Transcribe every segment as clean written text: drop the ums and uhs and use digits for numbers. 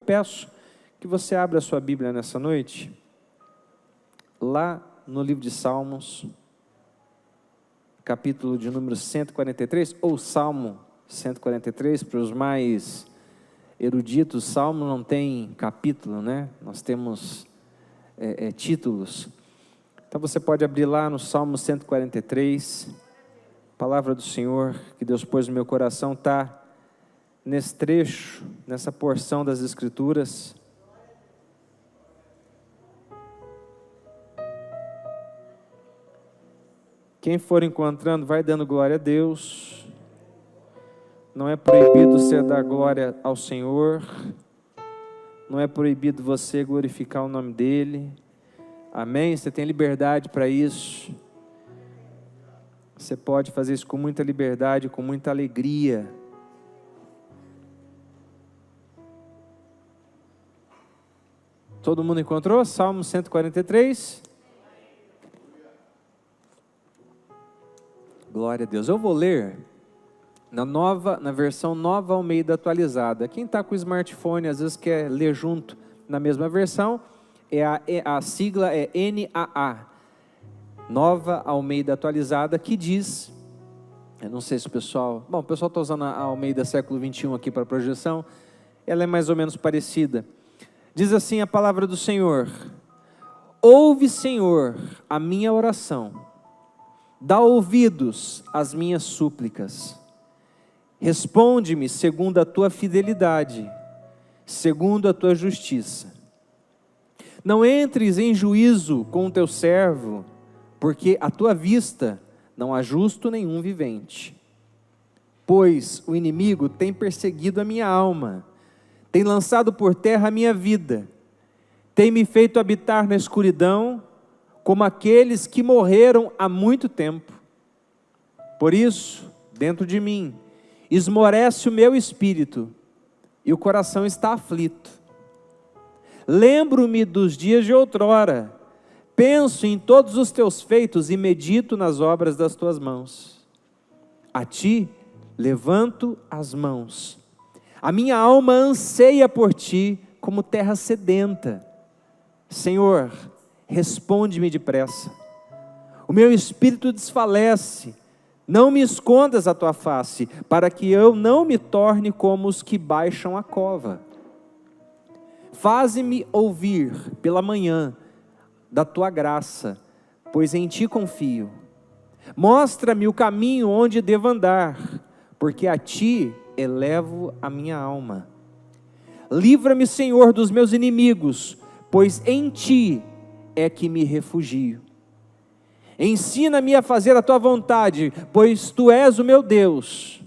peço que você abra a sua Bíblia nessa noite, lá no livro de Salmos, capítulo de número 143, ou Salmo 143, para os mais eruditos. Salmo não tem capítulo, né? Nós temos títulos. Então você pode abrir lá no Salmo 143, a palavra do Senhor que Deus pôs no meu coração está nesse trecho, nessa porção das Escrituras. Quem for encontrando, vai dando glória a Deus. Não é proibido você dar glória ao Senhor. Não é proibido você glorificar o nome dEle. Amém? Você tem liberdade para isso. Você pode fazer isso com muita liberdade, com muita alegria. Todo mundo encontrou? Salmo 143. Glória a Deus. Eu vou ler na versão Nova Almeida atualizada. Quem está com o smartphone às vezes quer ler junto na mesma versão, a sigla é NAA, Nova Almeida atualizada, que diz, eu não sei se o pessoal está usando a Almeida século 21 aqui para projeção, ela é mais ou menos parecida. Diz assim a palavra do Senhor: ouve, Senhor, a minha oração, dá ouvidos às minhas súplicas, responde-me segundo a tua fidelidade, segundo a tua justiça. Não entres em juízo com o teu servo, porque à tua vista não há justo nenhum vivente. Pois o inimigo tem perseguido a minha alma, tem lançado por terra a minha vida, tem me feito habitar na escuridão, como aqueles que morreram há muito tempo. Por isso, dentro de mim, esmorece o meu espírito, e o coração está aflito. Lembro-me dos dias de outrora, penso em todos os teus feitos e medito nas obras das tuas mãos. A ti levanto as mãos. A minha alma anseia por ti como terra sedenta. Senhor, responde-me depressa. O meu espírito desfalece. Não me escondas a tua face, para que eu não me torne como os que baixam a cova. Faze-me ouvir pela manhã da tua graça, pois em ti confio. Mostra-me o caminho onde devo andar, porque a ti elevo a minha alma. Livra-me, Senhor, dos meus inimigos, pois em ti é que me refugio. Ensina-me a fazer a tua vontade, pois tu és o meu Deus.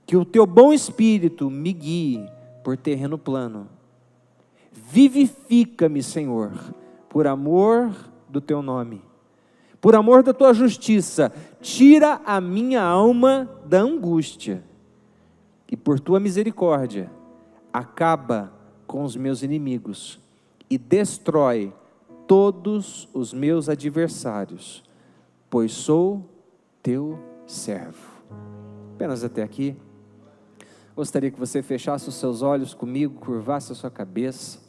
Que o teu bom espírito me guie por terreno plano. Vivifica-me, Senhor, por amor do teu nome. Por amor da tua justiça, tira a minha alma da angústia. E por tua misericórdia, acaba com os meus inimigos e destrói todos os meus adversários, pois sou teu servo. Apenas até aqui. Gostaria que você fechasse os seus olhos comigo, curvasse a sua cabeça,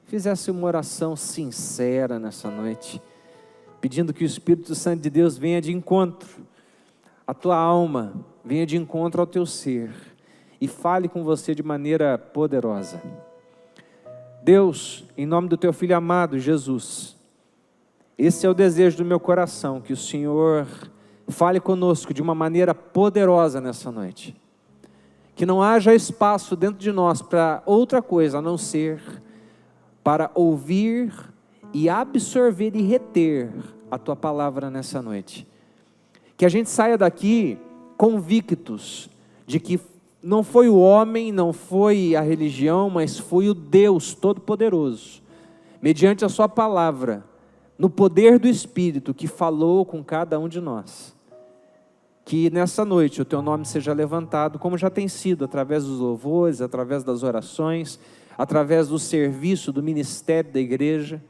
fizesse uma oração sincera nessa noite, pedindo que o Espírito Santo de Deus venha de encontro à tua alma, venha de encontro ao teu ser e fale com você de maneira poderosa. Deus, em nome do teu Filho amado, Jesus, esse é o desejo do meu coração, que o Senhor fale conosco de uma maneira poderosa nessa noite. Que não haja espaço dentro de nós para outra coisa, a não ser para ouvir e absorver e reter a tua palavra nessa noite. Que a gente saia daqui convictos de que não foi o homem, não foi a religião, mas foi o Deus Todo-Poderoso, mediante a sua palavra, no poder do Espírito, que falou com cada um de nós. Que nessa noite o teu nome seja levantado, como já tem sido, através dos louvores, através das orações, através do serviço, do ministério da igreja,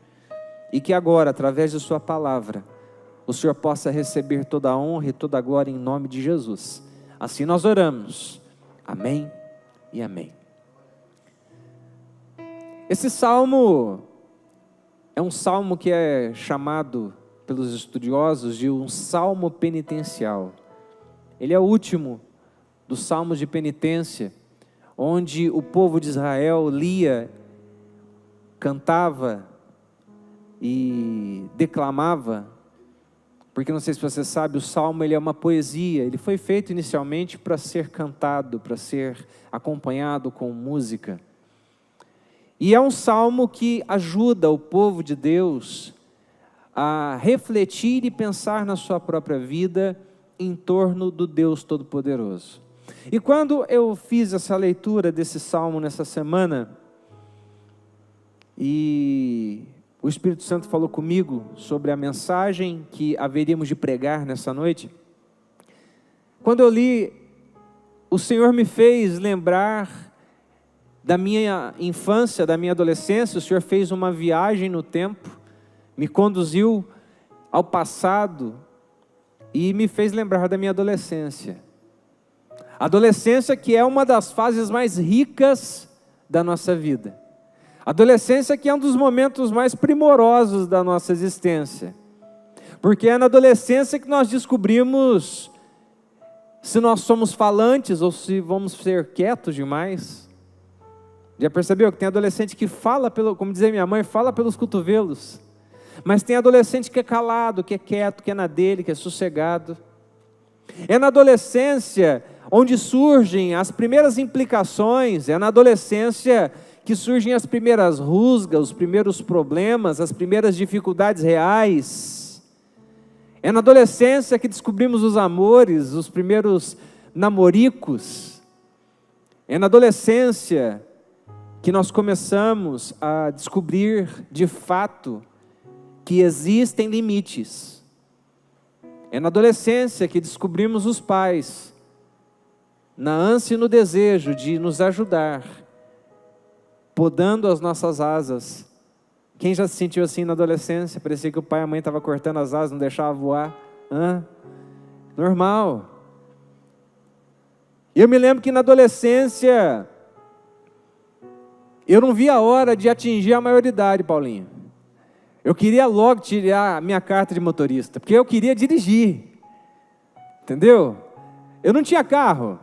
e que agora, através de sua palavra, o Senhor possa receber toda a honra e toda a glória em nome de Jesus. Assim nós oramos. Amém e amém. Esse salmo é um salmo que é chamado pelos estudiosos de um salmo penitencial. Ele é o último dos salmos de penitência, onde o povo de Israel lia, cantava e declamava, porque não sei se você sabe, o salmo ele é uma poesia, ele foi feito inicialmente para ser cantado, para ser acompanhado com música. E é um salmo que ajuda o povo de Deus a refletir e pensar na sua própria vida em torno do Deus Todo-Poderoso. E quando eu fiz essa leitura desse salmo nessa semana, e o Espírito Santo falou comigo sobre a mensagem que haveríamos de pregar nessa noite, quando eu li, o Senhor me fez lembrar da minha infância, da minha adolescência. O Senhor fez uma viagem no tempo, me conduziu ao passado e me fez lembrar da minha adolescência. Adolescência que é uma das fases mais ricas da nossa vida. Adolescência que é um dos momentos mais primorosos da nossa existência. Porque é na adolescência que nós descobrimos se nós somos falantes ou se vamos ser quietos demais. Já percebeu que tem adolescente que fala, como dizia minha mãe, fala pelos cotovelos. Mas tem adolescente que é calado, que é quieto, que é na dele, que é sossegado. É na adolescência onde surgem as primeiras implicações, é na adolescência que surgem as primeiras rusgas, os primeiros problemas, as primeiras dificuldades reais. É na adolescência que descobrimos os amores, os primeiros namoricos. É na adolescência que nós começamos a descobrir de fato que existem limites. É na adolescência que descobrimos os pais, na ânsia e no desejo de nos ajudar, podando as nossas asas. Quem já se sentiu assim na adolescência? Parecia que o pai e a mãe estavam cortando as asas, não deixavam voar. Normal. Eu me lembro que na adolescência eu não via a hora de atingir a maioridade, Paulinho. Eu queria logo tirar a minha carta de motorista, porque eu queria dirigir. Entendeu? Eu não tinha carro,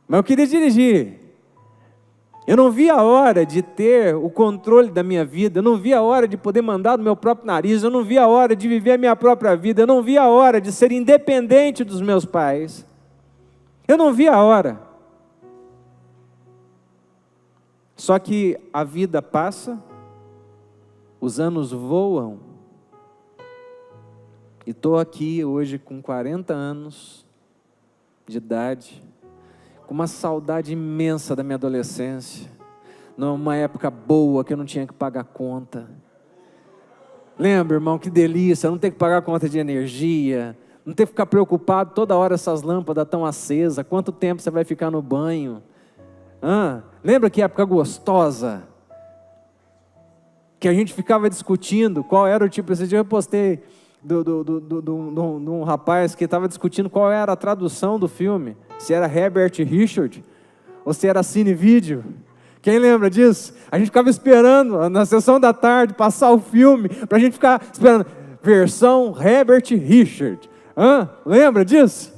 mas eu queria dirigir. Eu não via a hora de ter o controle da minha vida, eu não via a hora de poder mandar do meu próprio nariz, eu não via a hora de viver a minha própria vida, eu não via a hora de ser independente dos meus pais. Eu não via a hora. Só que a vida passa, os anos voam, e estou aqui hoje com 40 anos de idade, com uma saudade imensa da minha adolescência, numa época boa que eu não tinha que pagar conta. Lembra, irmão, que delícia, não ter que pagar conta de energia, não ter que ficar preocupado toda hora essas lâmpadas tão acesas, quanto tempo você vai ficar no banho. Lembra que época gostosa? Que a gente ficava discutindo qual era o tipo. Esse dia eu postei de um rapaz que estava discutindo qual era a tradução do filme. Se era Herbert Richard ou se era Cine Video. Quem lembra disso? A gente ficava esperando na sessão da tarde passar o filme para a gente ficar esperando. Versão Herbert Richard. Lembra disso?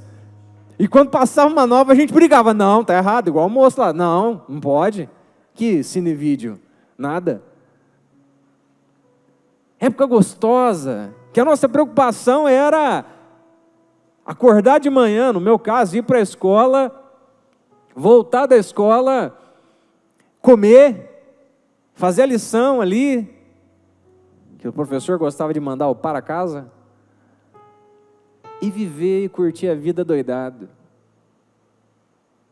E quando passava uma nova, a gente brigava. Não, tá errado, igual o moço lá. Não pode. Que Cine Video? Nada. Época gostosa, que a nossa preocupação era acordar de manhã, no meu caso, ir para a escola, voltar da escola, comer, fazer a lição ali, que o professor gostava de mandar o para casa, e viver e curtir a vida doidado.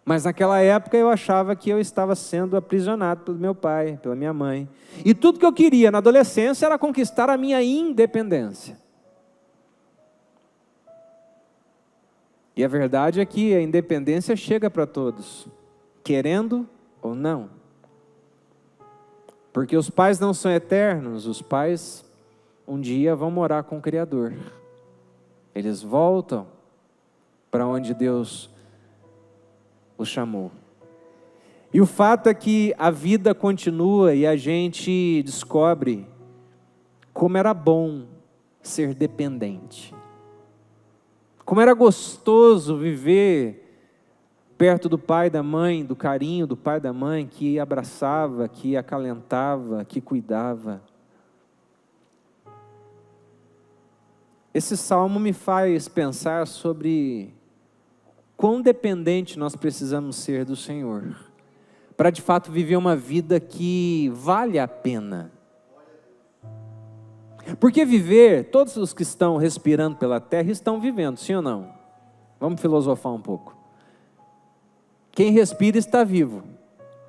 Mas naquela época eu achava que eu estava sendo aprisionado pelo meu pai, pela minha mãe. E tudo que eu queria na adolescência era conquistar a minha independência. E a verdade é que a independência chega para todos, querendo ou não. Porque os pais não são eternos, os pais um dia vão morar com o Criador. Eles voltam para onde Deus os chamou. E o fato é que a vida continua e a gente descobre como era bom ser dependente. Como era gostoso viver perto do pai e da mãe, do carinho do pai e da mãe, que abraçava, que acalentava, que cuidava. Esse salmo me faz pensar sobre quão dependente nós precisamos ser do Senhor, para de fato viver uma vida que vale a pena. Porque viver, todos os que estão respirando pela terra estão vivendo, sim ou não? Vamos filosofar um pouco. Quem respira está vivo,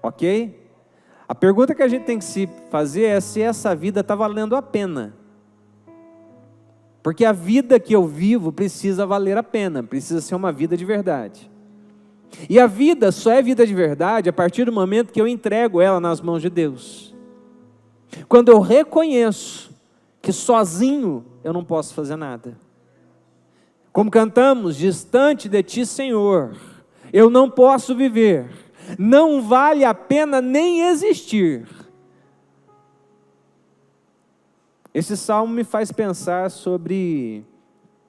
ok? A pergunta que a gente tem que se fazer é se essa vida está valendo a pena. Porque a vida que eu vivo precisa valer a pena, precisa ser uma vida de verdade. E a vida só é vida de verdade a partir do momento que eu entrego ela nas mãos de Deus. Quando eu reconheço que sozinho eu não posso fazer nada. Como cantamos, distante de ti, Senhor, eu não posso viver, não vale a pena nem existir. Esse salmo me faz pensar sobre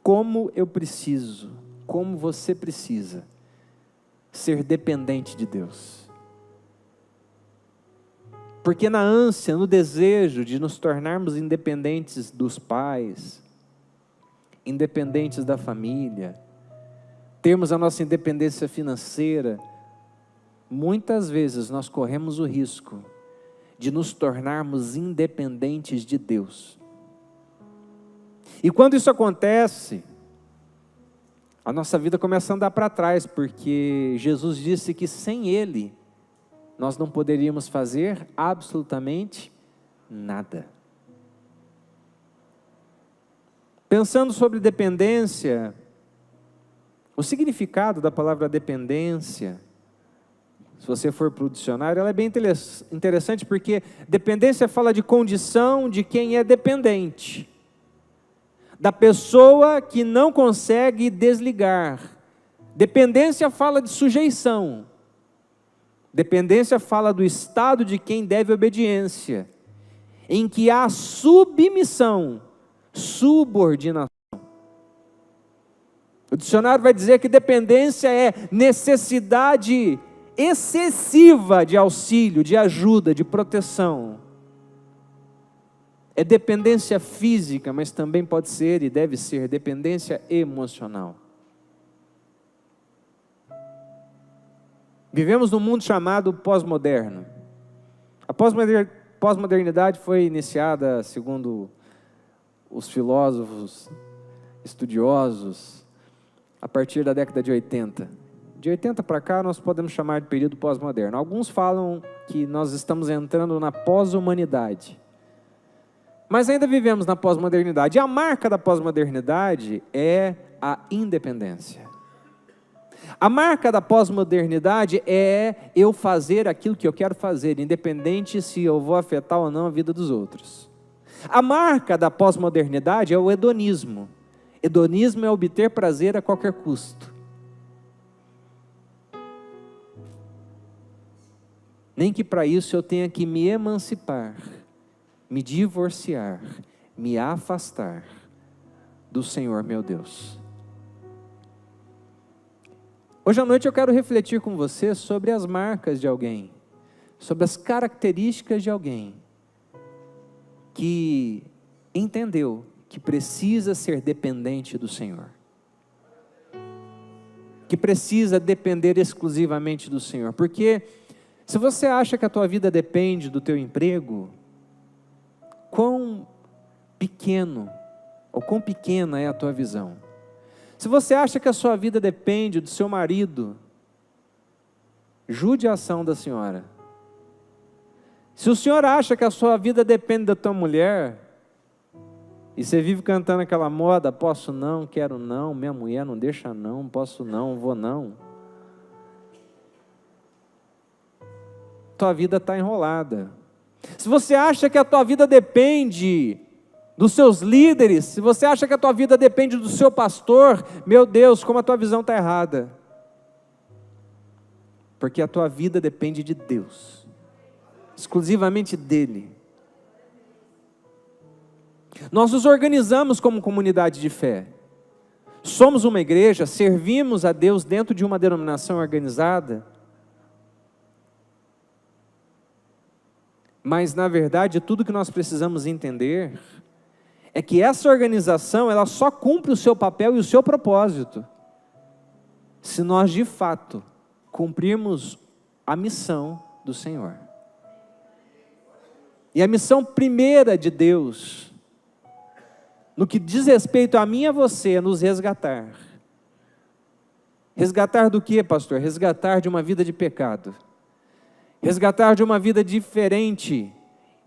como eu preciso, como você precisa ser dependente de Deus. Porque na ânsia, no desejo de nos tornarmos independentes dos pais, independentes da família, termos a nossa independência financeira, muitas vezes nós corremos o risco de nos tornarmos independentes de Deus. E quando isso acontece, a nossa vida começa a andar para trás, porque Jesus disse que sem Ele, nós não poderíamos fazer absolutamente nada. Pensando sobre dependência, o significado da palavra dependência, se você for para o dicionário, ela é bem interessante, porque dependência fala de condição de quem é dependente, da pessoa que não consegue desligar. Dependência fala de sujeição. Dependência fala do estado de quem deve obediência, em que há submissão, subordinação. O dicionário vai dizer que dependência é necessidade excessiva de auxílio, de ajuda, de proteção. É dependência física, mas também pode ser e deve ser dependência emocional. Vivemos num mundo chamado pós-moderno. A pós-modernidade foi iniciada, segundo os filósofos estudiosos, a partir da década de 80. De 80 para cá, nós podemos chamar de período pós-moderno. Alguns falam que nós estamos entrando na pós-humanidade. Mas ainda vivemos na pós-modernidade. E a marca da pós-modernidade é a independência. A marca da pós-modernidade é eu fazer aquilo que eu quero fazer, independente se eu vou afetar ou não a vida dos outros. A marca da pós-modernidade é o hedonismo. Hedonismo é obter prazer a qualquer custo. Nem que para isso eu tenha que me emancipar, me divorciar, me afastar do Senhor meu Deus. Hoje à noite eu quero refletir com você sobre as marcas de alguém, sobre as características de alguém que entendeu que precisa ser dependente do Senhor, que precisa depender exclusivamente do Senhor, porque se você acha que a tua vida depende do teu emprego, quão pequeno ou quão pequena é a tua visão. Se você acha que a sua vida depende do seu marido, judiação da senhora. Se o senhor acha que a sua vida depende da tua mulher, e você vive cantando aquela moda, posso não, quero não, minha mulher não deixa não, posso não, vou não. Tua vida está enrolada. Se você acha que a tua vida depende dos seus líderes, se você acha que a tua vida depende do seu pastor, meu Deus, como a tua visão está errada. porque a tua vida depende de Deus, exclusivamente dEle. Nós nos organizamos como comunidade de fé. Somos uma igreja, servimos a Deus dentro de uma denominação organizada. Mas, na verdade, tudo que nós precisamos entender é que essa organização, ela só cumpre o seu papel e o seu propósito se nós, de fato, cumprirmos a missão do Senhor. E a missão primeira de Deus, no que diz respeito a mim e a você, é nos resgatar. Resgatar do quê, pastor? Resgatar de uma vida de pecado. Resgatar de uma vida diferente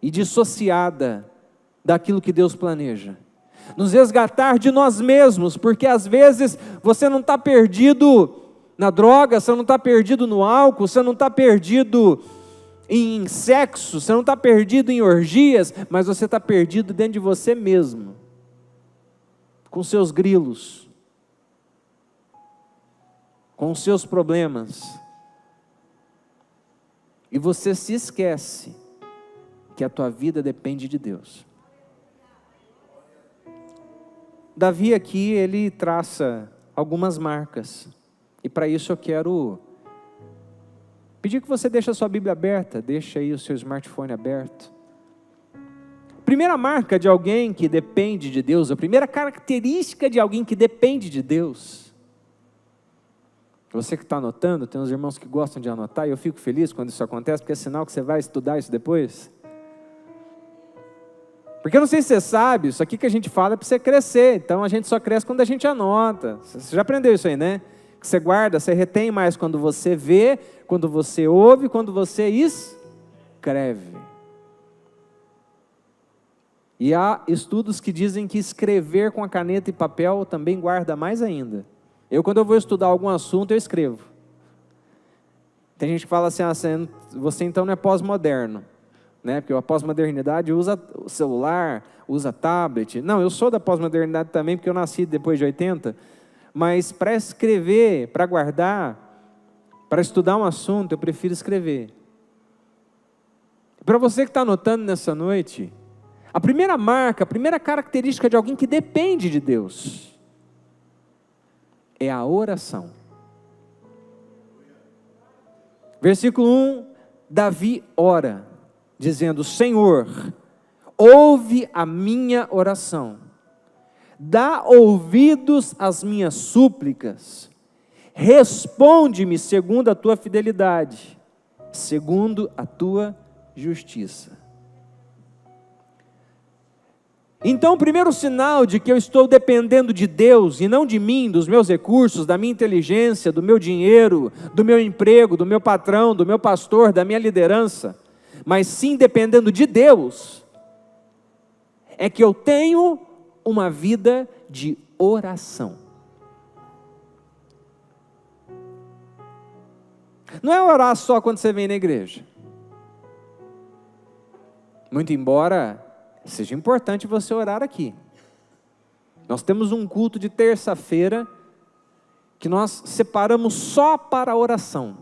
e dissociada daquilo que Deus planeja. Nos resgatar de nós mesmos, porque às vezes você não está perdido na droga, você não está perdido no álcool, você não está perdido em sexo, você não está perdido em orgias, mas você está perdido dentro de você mesmo, com seus grilos, com os seus problemas. E você se esquece que a tua vida depende de Deus. Davi aqui, ele traça algumas marcas. E para isso eu quero pedir que você deixe a sua Bíblia aberta, deixe aí o seu smartphone aberto. Primeira marca de alguém que depende de Deus, a primeira característica de alguém que depende de Deus. Você que está anotando, tem uns irmãos que gostam de anotar, e eu fico feliz quando isso acontece, porque é sinal que você vai estudar isso depois. Porque eu não sei se você sabe, isso aqui que a gente fala é para você crescer, então a gente só cresce quando a gente anota. Você já aprendeu isso aí, né? Que você guarda, você retém mais quando você vê, quando você ouve, quando você escreve. E há estudos que dizem que escrever com a caneta e papel também guarda mais ainda. Quando eu vou estudar algum assunto, eu escrevo. Tem gente que fala assim, você então não é pós-moderno, né? Porque a pós-modernidade usa o celular, usa tablet. Não, eu sou da pós-modernidade também, porque eu nasci depois de 80, mas para escrever, para guardar, para estudar um assunto, eu prefiro escrever. Para você que está anotando nessa noite, a primeira marca, a primeira característica de alguém que depende de Deus é a oração. Versículo 1, Davi ora, dizendo: Senhor, ouve a minha oração, dá ouvidos às minhas súplicas, responde-me segundo a tua fidelidade, segundo a tua justiça. Então, o primeiro sinal de que eu estou dependendo de Deus e não de mim, dos meus recursos, da minha inteligência, do meu dinheiro, do meu emprego, do meu patrão, do meu pastor, da minha liderança, mas sim dependendo de Deus, é que eu tenho uma vida de oração. Não é orar só quando você vem na igreja. Muito embora seja importante você orar aqui. Nós temos um culto de terça-feira que nós separamos só para a oração.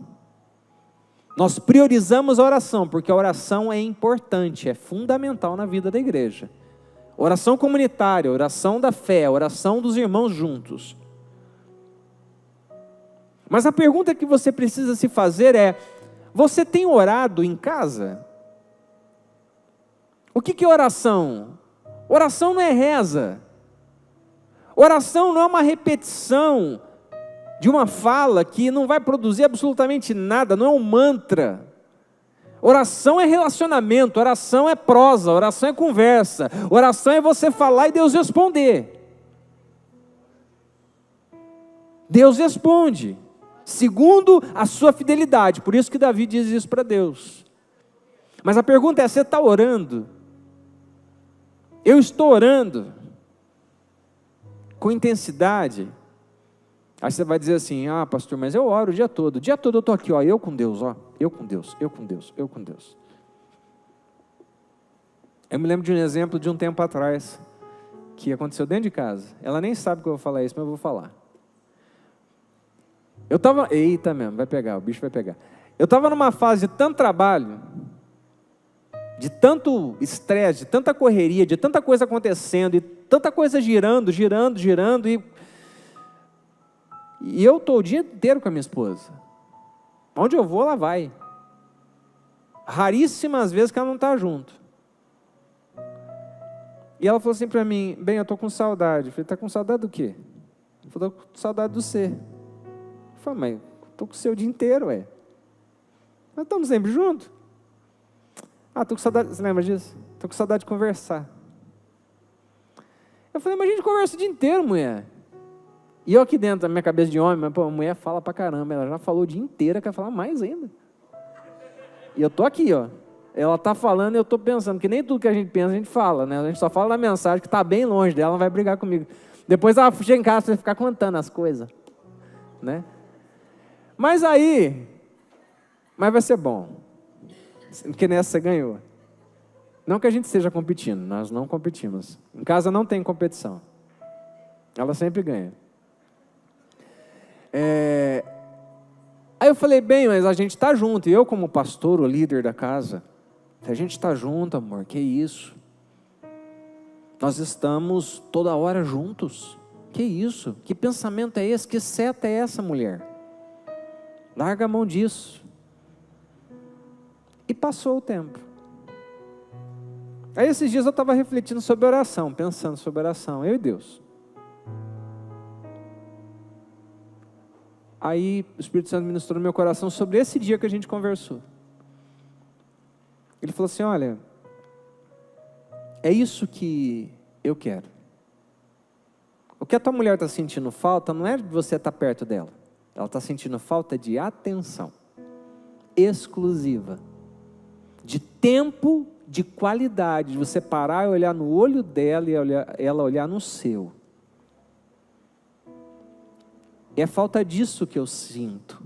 Nós priorizamos a oração, porque a oração é importante, é fundamental na vida da igreja. Oração comunitária, oração da fé, oração dos irmãos juntos. Mas a pergunta que você precisa se fazer é: você tem orado em casa? O que é oração? Oração não é reza. Oração não é uma repetição de uma fala que não vai produzir absolutamente nada, não é um mantra. Oração é relacionamento, oração é prosa, oração é conversa, oração é você falar e Deus responder. Deus responde, segundo a sua fidelidade, por isso que Davi diz isso para Deus. Mas a pergunta é: você está orando? Eu estou orando com intensidade? Aí você vai dizer assim: ah, pastor, mas eu oro o dia todo eu estou aqui, ó, eu com Deus, eu com Deus. Eu me lembro de um exemplo de um tempo atrás, que aconteceu dentro de casa. Ela nem sabe que eu vou falar isso, mas eu vou falar. Eita mesmo, vai pegar, o bicho vai pegar. Eu estava numa fase de tanto trabalho, de tanto estresse, de tanta correria, de tanta coisa acontecendo, e tanta coisa girando, e eu estou o dia inteiro com a minha esposa. Onde eu vou, ela vai. Raríssimas vezes que ela não está junto. E ela falou assim para mim, bem, eu estou com saudade. Eu falei, está com saudade do quê? Ela falou, estou com saudade do você. Eu falei, mas estou com o seu o dia inteiro, ué. Nós estamos sempre juntos. Ah, estou com saudade, você lembra disso? Estou com saudade de conversar. Eu falei, mas a gente conversa o dia inteiro, mulher. E eu aqui dentro, da minha cabeça de homem, mas pô, a mulher fala pra caramba, ela já falou o dia inteiro, quer falar mais ainda. E eu tô aqui, ó. Ela tá falando e eu tô pensando, que nem tudo que a gente pensa, a gente fala, né? A gente só fala na mensagem que tá bem longe dela, não vai brigar comigo. Depois ela chega em casa, você vai ficar contando as coisas, né? Mas vai ser bom. Porque nessa você ganhou. Não que a gente esteja competindo, nós não competimos. Em casa não tem competição. Ela sempre ganha. Aí eu falei, bem, mas a gente está junto. E eu como pastor, o líder da casa, se a gente está junto, amor, que isso? Nós estamos toda hora juntos. Que isso? Que pensamento é esse? Que seta é essa, mulher? Larga a mão disso. E passou o tempo. Aí esses dias eu estava refletindo sobre oração, pensando sobre oração, eu e Deus. Aí o Espírito Santo ministrou no meu coração sobre esse dia que a gente conversou. Ele falou assim, olha, é isso que eu quero. O que a tua mulher está sentindo falta não é de você estar perto dela. Ela está sentindo falta de atenção exclusiva, de tempo de qualidade, de você parar e olhar no olho dela e ela olhar no seu. É falta disso que eu sinto.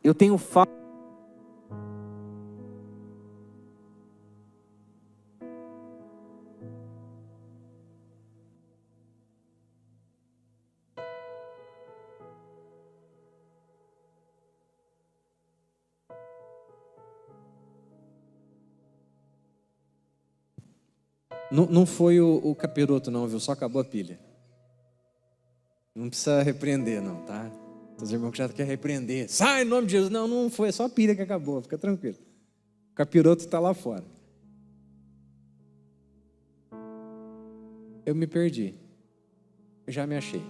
Eu tenho falta. Não foi o capiroto não, viu? Só acabou a pilha. Não precisa repreender não, tá? Os irmãos que já querem repreender. Sai em nome de Jesus. Não foi, é só a pilha que acabou, fica tranquilo. O capiroto está lá fora. Eu me perdi. Eu já me achei.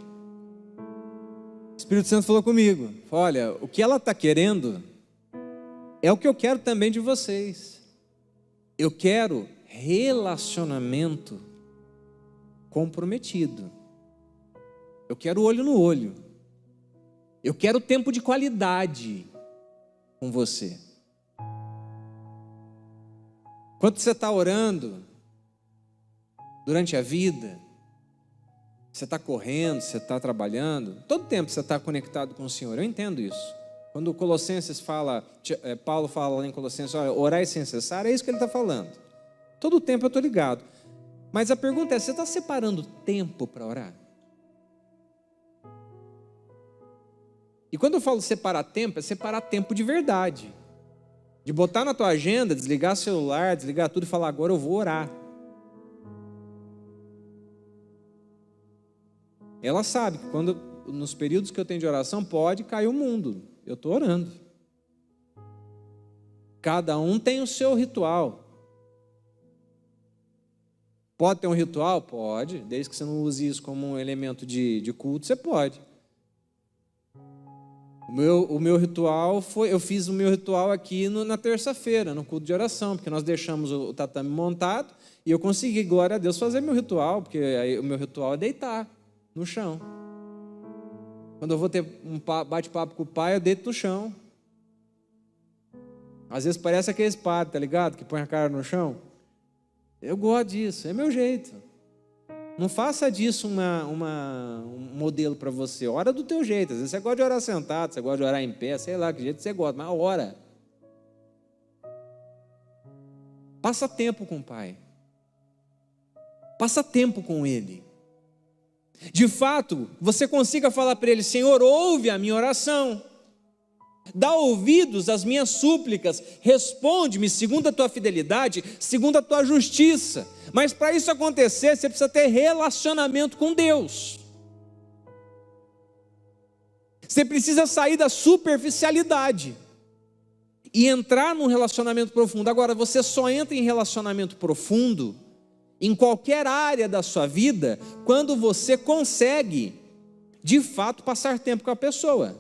O Espírito Santo falou comigo. Olha, o que ela está querendo é o que eu quero também de vocês. Eu quero relacionamento comprometido. Eu quero olho no olho. Eu quero tempo de qualidade com você. Enquanto você está orando, durante a vida, você está correndo, você está trabalhando, todo tempo você está conectado com o Senhor, eu entendo isso. Quando Colossenses fala, Paulo fala lá em Colossenses, olha, orai sem cessar, é isso que ele está falando. Todo o tempo eu estou ligado. Mas a pergunta é, você está separando tempo para orar? E quando eu falo separar tempo, é separar tempo de verdade. De botar na tua agenda, desligar o celular, desligar tudo e falar, agora eu vou orar. Ela sabe que nos períodos que eu tenho de oração, pode cair o mundo. Eu estou orando. Cada um tem o seu ritual. Pode ter um ritual? Pode. Desde que você não use isso como um elemento de culto, você pode. O meu ritual foi, eu fiz o meu ritual aqui na terça-feira, no culto de oração, porque nós deixamos o tatame montado e eu consegui, glória a Deus, fazer meu ritual, porque aí, o meu ritual é deitar no chão. Quando eu vou ter um bate-papo com o pai, eu deito no chão. Às vezes parece aqueles padres, tá ligado? Que põe a cara no chão. Eu gosto disso, é meu jeito. Não faça disso um modelo para você. Ora do teu jeito. Às vezes você gosta de orar sentado, você gosta de orar em pé, sei lá que jeito você gosta, mas ora. Passa tempo com o Pai. Passa tempo com Ele. De fato, você consiga falar para Ele, Senhor, ouve a minha oração. Dá ouvidos às minhas súplicas, responde-me segundo a tua fidelidade, segundo a tua justiça. Mas para isso acontecer, você precisa ter relacionamento com Deus. Você precisa sair da superficialidade e entrar num relacionamento profundo. Agora, você só entra em relacionamento profundo, em qualquer área da sua vida, quando você consegue, de fato, passar tempo com a pessoa.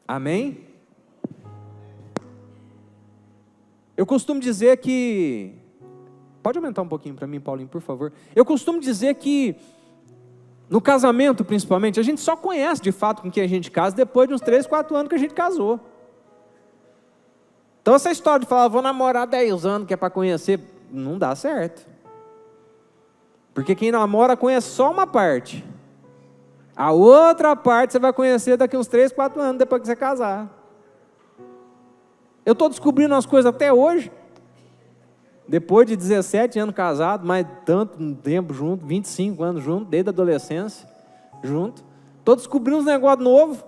Amém? Eu costumo dizer que... Pode aumentar um pouquinho para mim, Paulinho, por favor. Eu costumo dizer que, no casamento principalmente, a gente só conhece de fato com quem a gente casa depois de uns 3, 4 anos que a gente casou. Então essa história de falar, vou namorar 10 anos, que é para conhecer, não dá certo. Porque quem namora conhece só uma parte. A outra parte você vai conhecer daqui uns 3, 4 anos depois que você casar. Eu estou descobrindo umas coisas até hoje. Depois de 17 anos casado, mais tanto tempo junto, 25 anos junto, desde a adolescência, junto. Estou descobrindo uns negócios novos.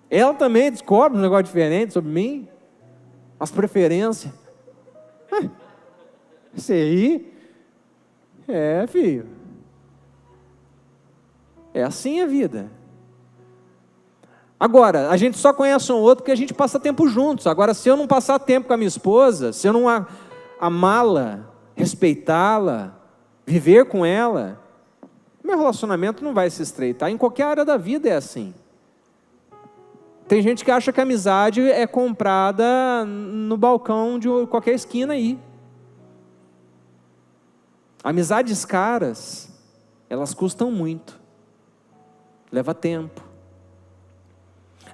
Ela também descobre um negócio diferente sobre mim, as preferências. Isso aí, filho. É assim a vida. Agora, a gente só conhece um outro porque a gente passa tempo juntos. Agora, se eu não passar tempo com a minha esposa, se eu não amá-la, respeitá-la, viver com ela, meu relacionamento não vai se estreitar. Em qualquer área da vida é assim. Tem gente que acha que a amizade é comprada no balcão de qualquer esquina aí. Amizades caras, elas custam muito. Leva tempo.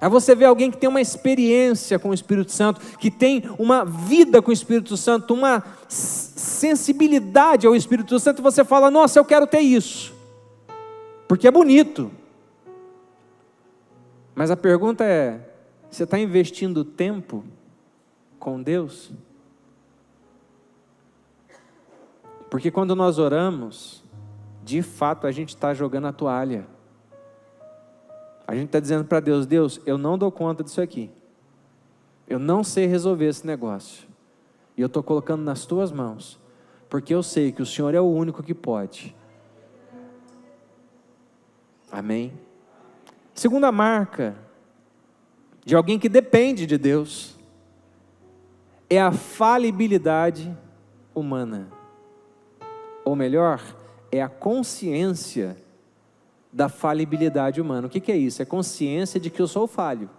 Aí você vê alguém que tem uma experiência com o Espírito Santo, que tem uma vida com o Espírito Santo, uma sensibilidade ao Espírito Santo, e você fala, nossa, eu quero ter isso, porque é bonito. Mas a pergunta é, você está investindo tempo com Deus? Porque quando nós oramos, de fato a gente está jogando a toalha. A gente está dizendo para Deus, Deus, eu não dou conta disso aqui. Eu não sei resolver esse negócio. E eu estou colocando nas tuas mãos. Porque eu sei que o Senhor é o único que pode. Amém? Segunda marca de alguém que depende de Deus é a falibilidade humana. Ou melhor, é a consciência da falibilidade humana. O que é isso? É consciência de que eu sou falho.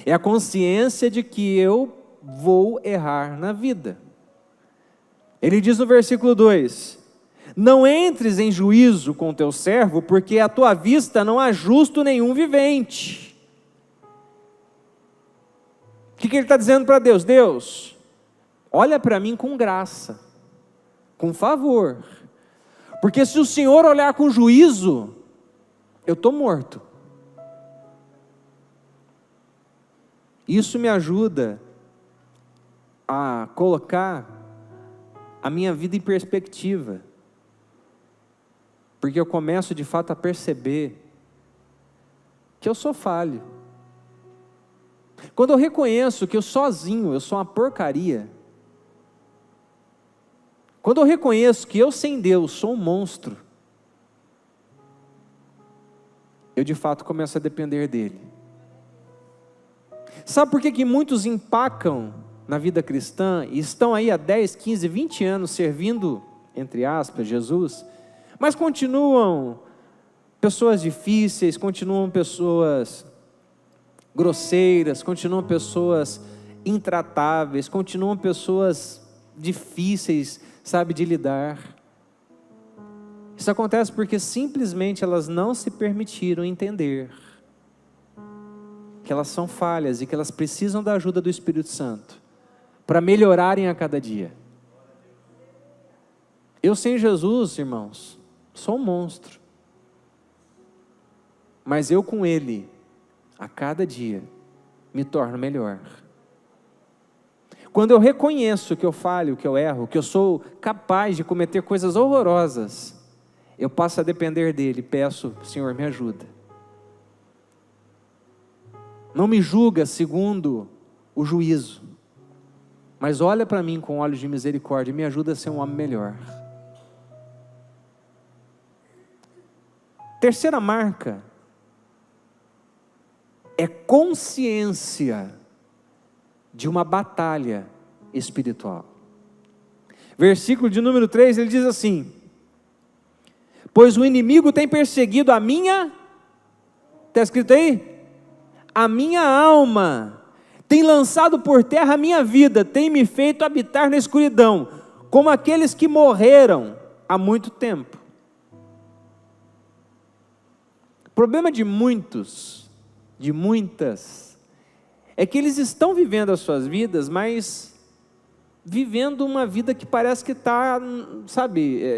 É a consciência de que eu vou errar na vida. Ele diz no versículo 2: não entres em juízo com teu servo, porque à tua vista não há justo nenhum vivente. O que ele está dizendo para Deus? Deus, olha para mim com graça, com favor. Porque se o Senhor olhar com juízo, eu estou morto. Isso me ajuda a colocar a minha vida em perspectiva. Porque eu começo de fato a perceber que eu sou falho. Quando eu reconheço que eu sozinho, eu sou uma porcaria. Quando eu reconheço que eu sem Deus sou um monstro, eu de fato começo a depender dele. Sabe por que muitos empacam na vida cristã e estão aí há 10, 15, 20 anos servindo, entre aspas, Jesus, mas continuam pessoas difíceis, continuam pessoas grosseiras, continuam pessoas intratáveis, continuam pessoas difíceis, sabe, de lidar. Isso acontece porque simplesmente elas não se permitiram entender que elas são falhas e que elas precisam da ajuda do Espírito Santo para melhorarem a cada dia. Eu sem Jesus, irmãos, sou um monstro. Mas eu com Ele, a cada dia, me torno melhor. Quando eu reconheço que eu falho, que eu erro, que eu sou capaz de cometer coisas horrorosas, eu passo a depender dele, peço, Senhor, me ajuda. Não me julga segundo o juízo, mas olha para mim com olhos de misericórdia e me ajuda a ser um homem melhor. Terceira marca é consciência de uma batalha espiritual. Versículo de número 3, ele diz assim: pois o inimigo tem perseguido a minha, está escrito aí? A minha alma, tem lançado por terra a minha vida, tem me feito habitar na escuridão, como aqueles que morreram há muito tempo. O problema de muitos, de muitas, é que eles estão vivendo as suas vidas, mas vivendo uma vida que parece que está,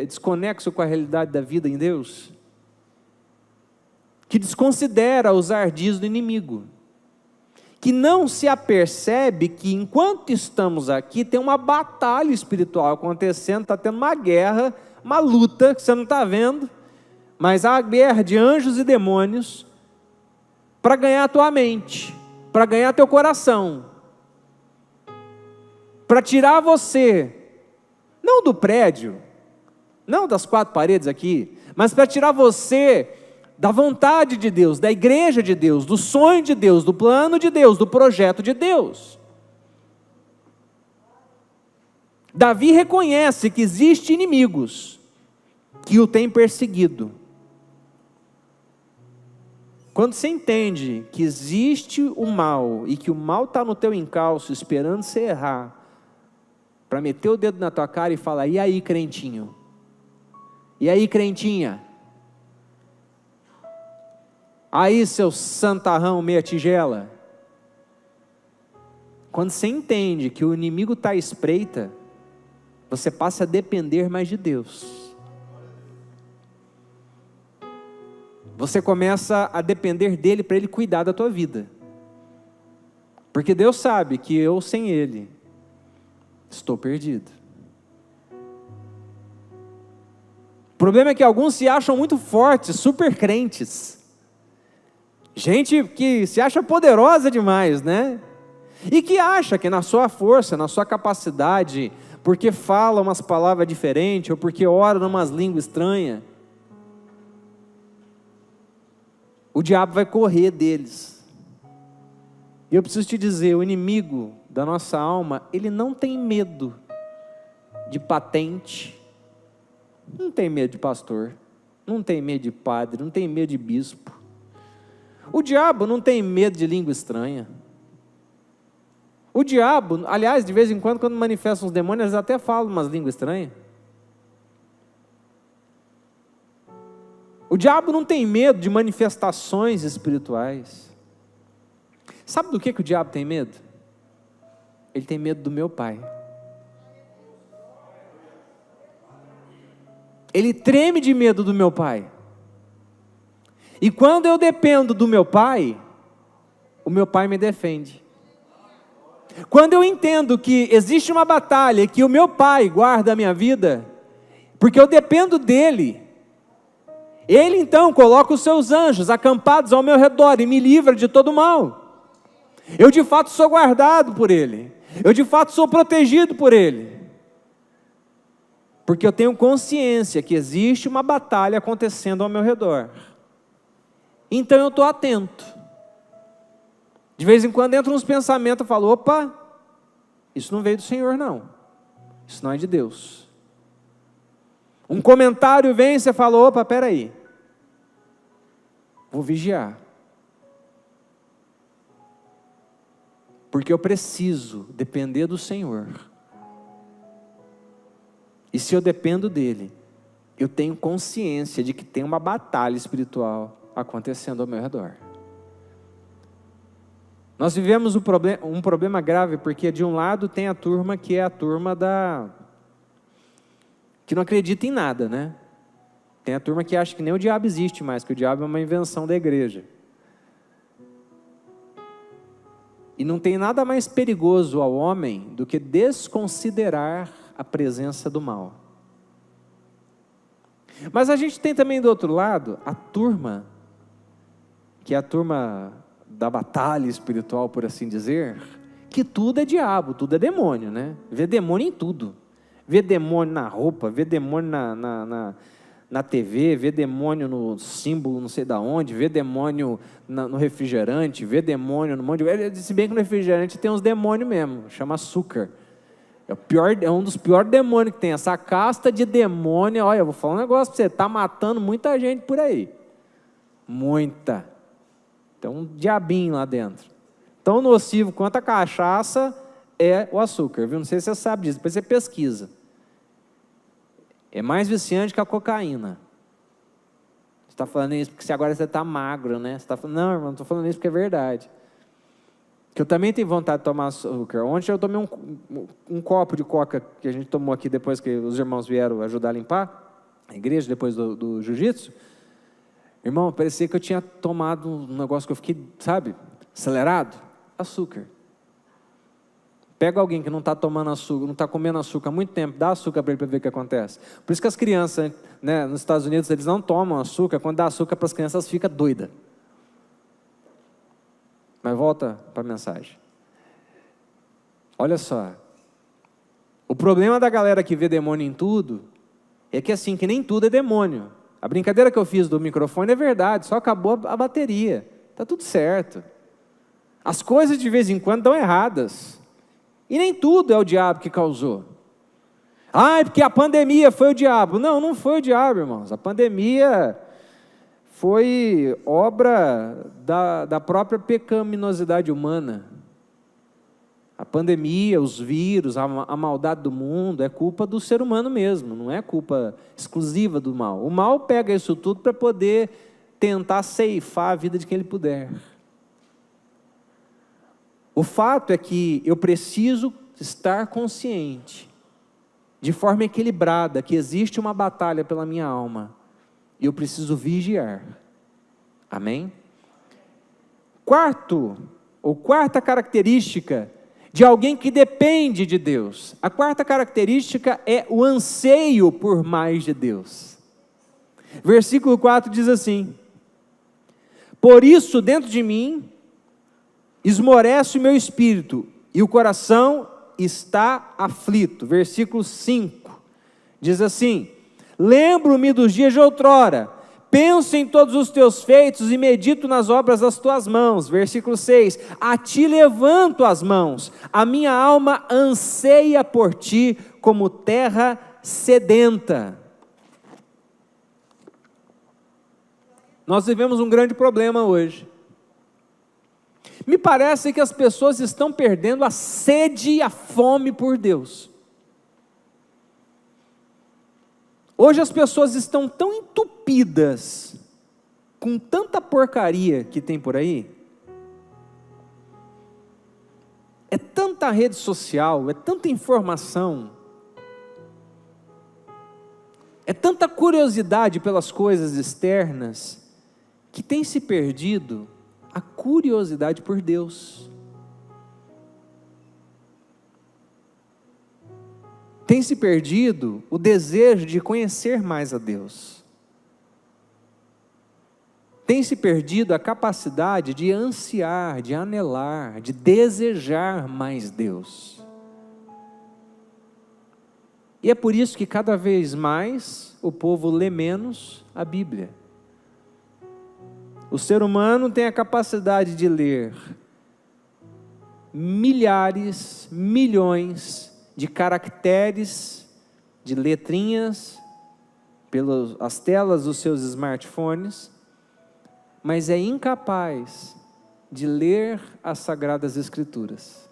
desconexo com a realidade da vida em Deus, que desconsidera os ardis do inimigo, que não se apercebe que enquanto estamos aqui, tem uma batalha espiritual acontecendo, está tendo uma guerra, uma luta, que você não está vendo, mas há a guerra de anjos e demônios, para ganhar a tua mente, para ganhar teu coração, para tirar você, não do prédio, não das quatro paredes aqui, mas para tirar você da vontade de Deus, da igreja de Deus, do sonho de Deus, do plano de Deus, do projeto de Deus. Davi reconhece que existem inimigos que o têm perseguido. Quando você entende que existe o mal e que o mal está no teu encalço esperando você errar, para meter o dedo na tua cara e falar: e aí, crentinho? E aí, crentinha? Aí, seu santarrão meia tigela? Quando você entende que o inimigo está à espreita, você passa a depender mais de Deus. Você começa a depender dele para ele cuidar da tua vida. Porque Deus sabe que eu sem ele estou perdido. O problema é que alguns se acham muito fortes, super crentes. Gente que se acha poderosa demais, né? E que acha que na sua força, na sua capacidade, porque fala umas palavras diferentes, ou porque ora em umas línguas estranhas, o diabo vai correr deles. E eu preciso te dizer, o inimigo da nossa alma, ele não tem medo de patente, não tem medo de pastor, não tem medo de padre, não tem medo de bispo. O diabo não tem medo de língua estranha. O diabo, aliás, de vez em quando manifestam os demônios, eles até falam umas línguas estranhas. O diabo não tem medo de manifestações espirituais. Sabe do que o diabo tem medo? Ele tem medo do meu pai. Ele treme de medo do meu pai. E quando eu dependo do meu pai, o meu pai me defende. Quando eu entendo que existe uma batalha, que o meu pai guarda a minha vida, porque eu dependo dele, ele então coloca os seus anjos acampados ao meu redor e me livra de todo mal. Eu de fato sou guardado por ele. Eu de fato sou protegido por ele. Porque eu tenho consciência que existe uma batalha acontecendo ao meu redor. Então eu estou atento. De vez em quando entra uns pensamentos e falo: opa, isso não veio do Senhor não. Isso não é de Deus. Um comentário vem e você fala: opa, peraí. Vou vigiar. Porque eu preciso depender do Senhor. E se eu dependo dele, eu tenho consciência de que tem uma batalha espiritual acontecendo ao meu redor. Nós vivemos um problema grave, porque de um lado tem a turma que é a turma que não acredita em nada, né? Tem a turma que acha que nem o diabo existe mais, que o diabo é uma invenção da igreja. E não tem nada mais perigoso ao homem do que desconsiderar a presença do mal. Mas a gente tem também do outro lado a turma, que é a turma da batalha espiritual, por assim dizer, que tudo é diabo, tudo é demônio, né? Vê demônio em tudo. Vê demônio na roupa, vê demônio na TV, vê demônio no símbolo não sei da onde, vê demônio no refrigerante, vê demônio no monte de... Se bem que no refrigerante tem uns demônios mesmo, chama açúcar. É um dos piores demônios que tem, essa casta de demônio. Olha, eu vou falar um negócio para você, está matando muita gente por aí. Muita. Tem um diabinho lá dentro. Tão nocivo quanto a cachaça é o açúcar, viu? Não sei se você sabe disso, depois você pesquisa. É mais viciante que a cocaína. Você está falando isso porque agora você está magro, né? Você tá falando, não, irmão, não estou falando isso porque é verdade. Que eu também tenho vontade de tomar açúcar. Ontem eu tomei um copo de coca que a gente tomou aqui depois que os irmãos vieram ajudar a limpar a igreja, depois do jiu-jitsu. Irmão, parecia que eu tinha tomado um negócio que eu fiquei, sabe, acelerado. Açúcar. Pega alguém que não está tomando açúcar, não está comendo açúcar há muito tempo, dá açúcar para ele para ver o que acontece. Por isso que as crianças, né, nos Estados Unidos, eles não tomam açúcar, quando dá açúcar para as crianças, fica doida. Mas volta para a mensagem. Olha só. O problema da galera que vê demônio em tudo, é que assim, que nem tudo é demônio. A brincadeira que eu fiz do microfone é verdade, só acabou a bateria. Está tudo certo. As coisas de vez em quando dão erradas. E nem tudo é o diabo que causou. É porque a pandemia foi o diabo. Não, não foi o diabo, irmãos. A pandemia foi obra da própria pecaminosidade humana. A pandemia, os vírus, a maldade do mundo é culpa do ser humano mesmo, não é culpa exclusiva do mal. O mal pega isso tudo para poder tentar ceifar a vida de quem ele puder. O fato é que eu preciso estar consciente, de forma equilibrada, que existe uma batalha pela minha alma, e eu preciso vigiar. Amém? Quarta característica de alguém que depende de Deus. A quarta característica é o anseio por mais de Deus. Versículo 4 diz assim: por isso dentro de mim esmorece o meu espírito, e o coração está aflito. Versículo 5, diz assim: lembro-me dos dias de outrora, penso em todos os teus feitos, e medito nas obras das tuas mãos. Versículo 6, a ti levanto as mãos, a minha alma anseia por ti, como terra sedenta. Nós vivemos um grande problema hoje. Me parece que as pessoas estão perdendo a sede e a fome por Deus. Hoje as pessoas estão tão entupidas com tanta porcaria que tem por aí. É tanta rede social, é tanta informação, é tanta curiosidade pelas coisas externas, que tem se perdido a curiosidade por Deus. Tem se perdido o desejo de conhecer mais a Deus. Tem se perdido a capacidade de ansiar, de anelar, de desejar mais Deus. E é por isso que cada vez mais o povo lê menos a Bíblia. O ser humano tem a capacidade de ler milhares, milhões de caracteres, de letrinhas, pelas telas dos seus smartphones, mas é incapaz de ler as Sagradas Escrituras.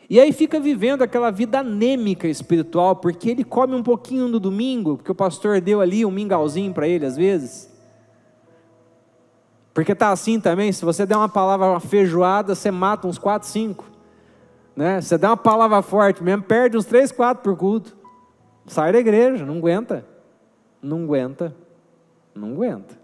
E aí fica vivendo aquela vida anêmica espiritual, porque ele come um pouquinho no domingo, porque o pastor deu ali um mingauzinho para ele às vezes. Porque está assim também, se você der uma palavra, uma feijoada, você mata uns 4, 5. Né? Você dá uma palavra forte mesmo, perde uns 3, 4 por culto. Sai da igreja, não aguenta. Não aguenta. Não aguenta.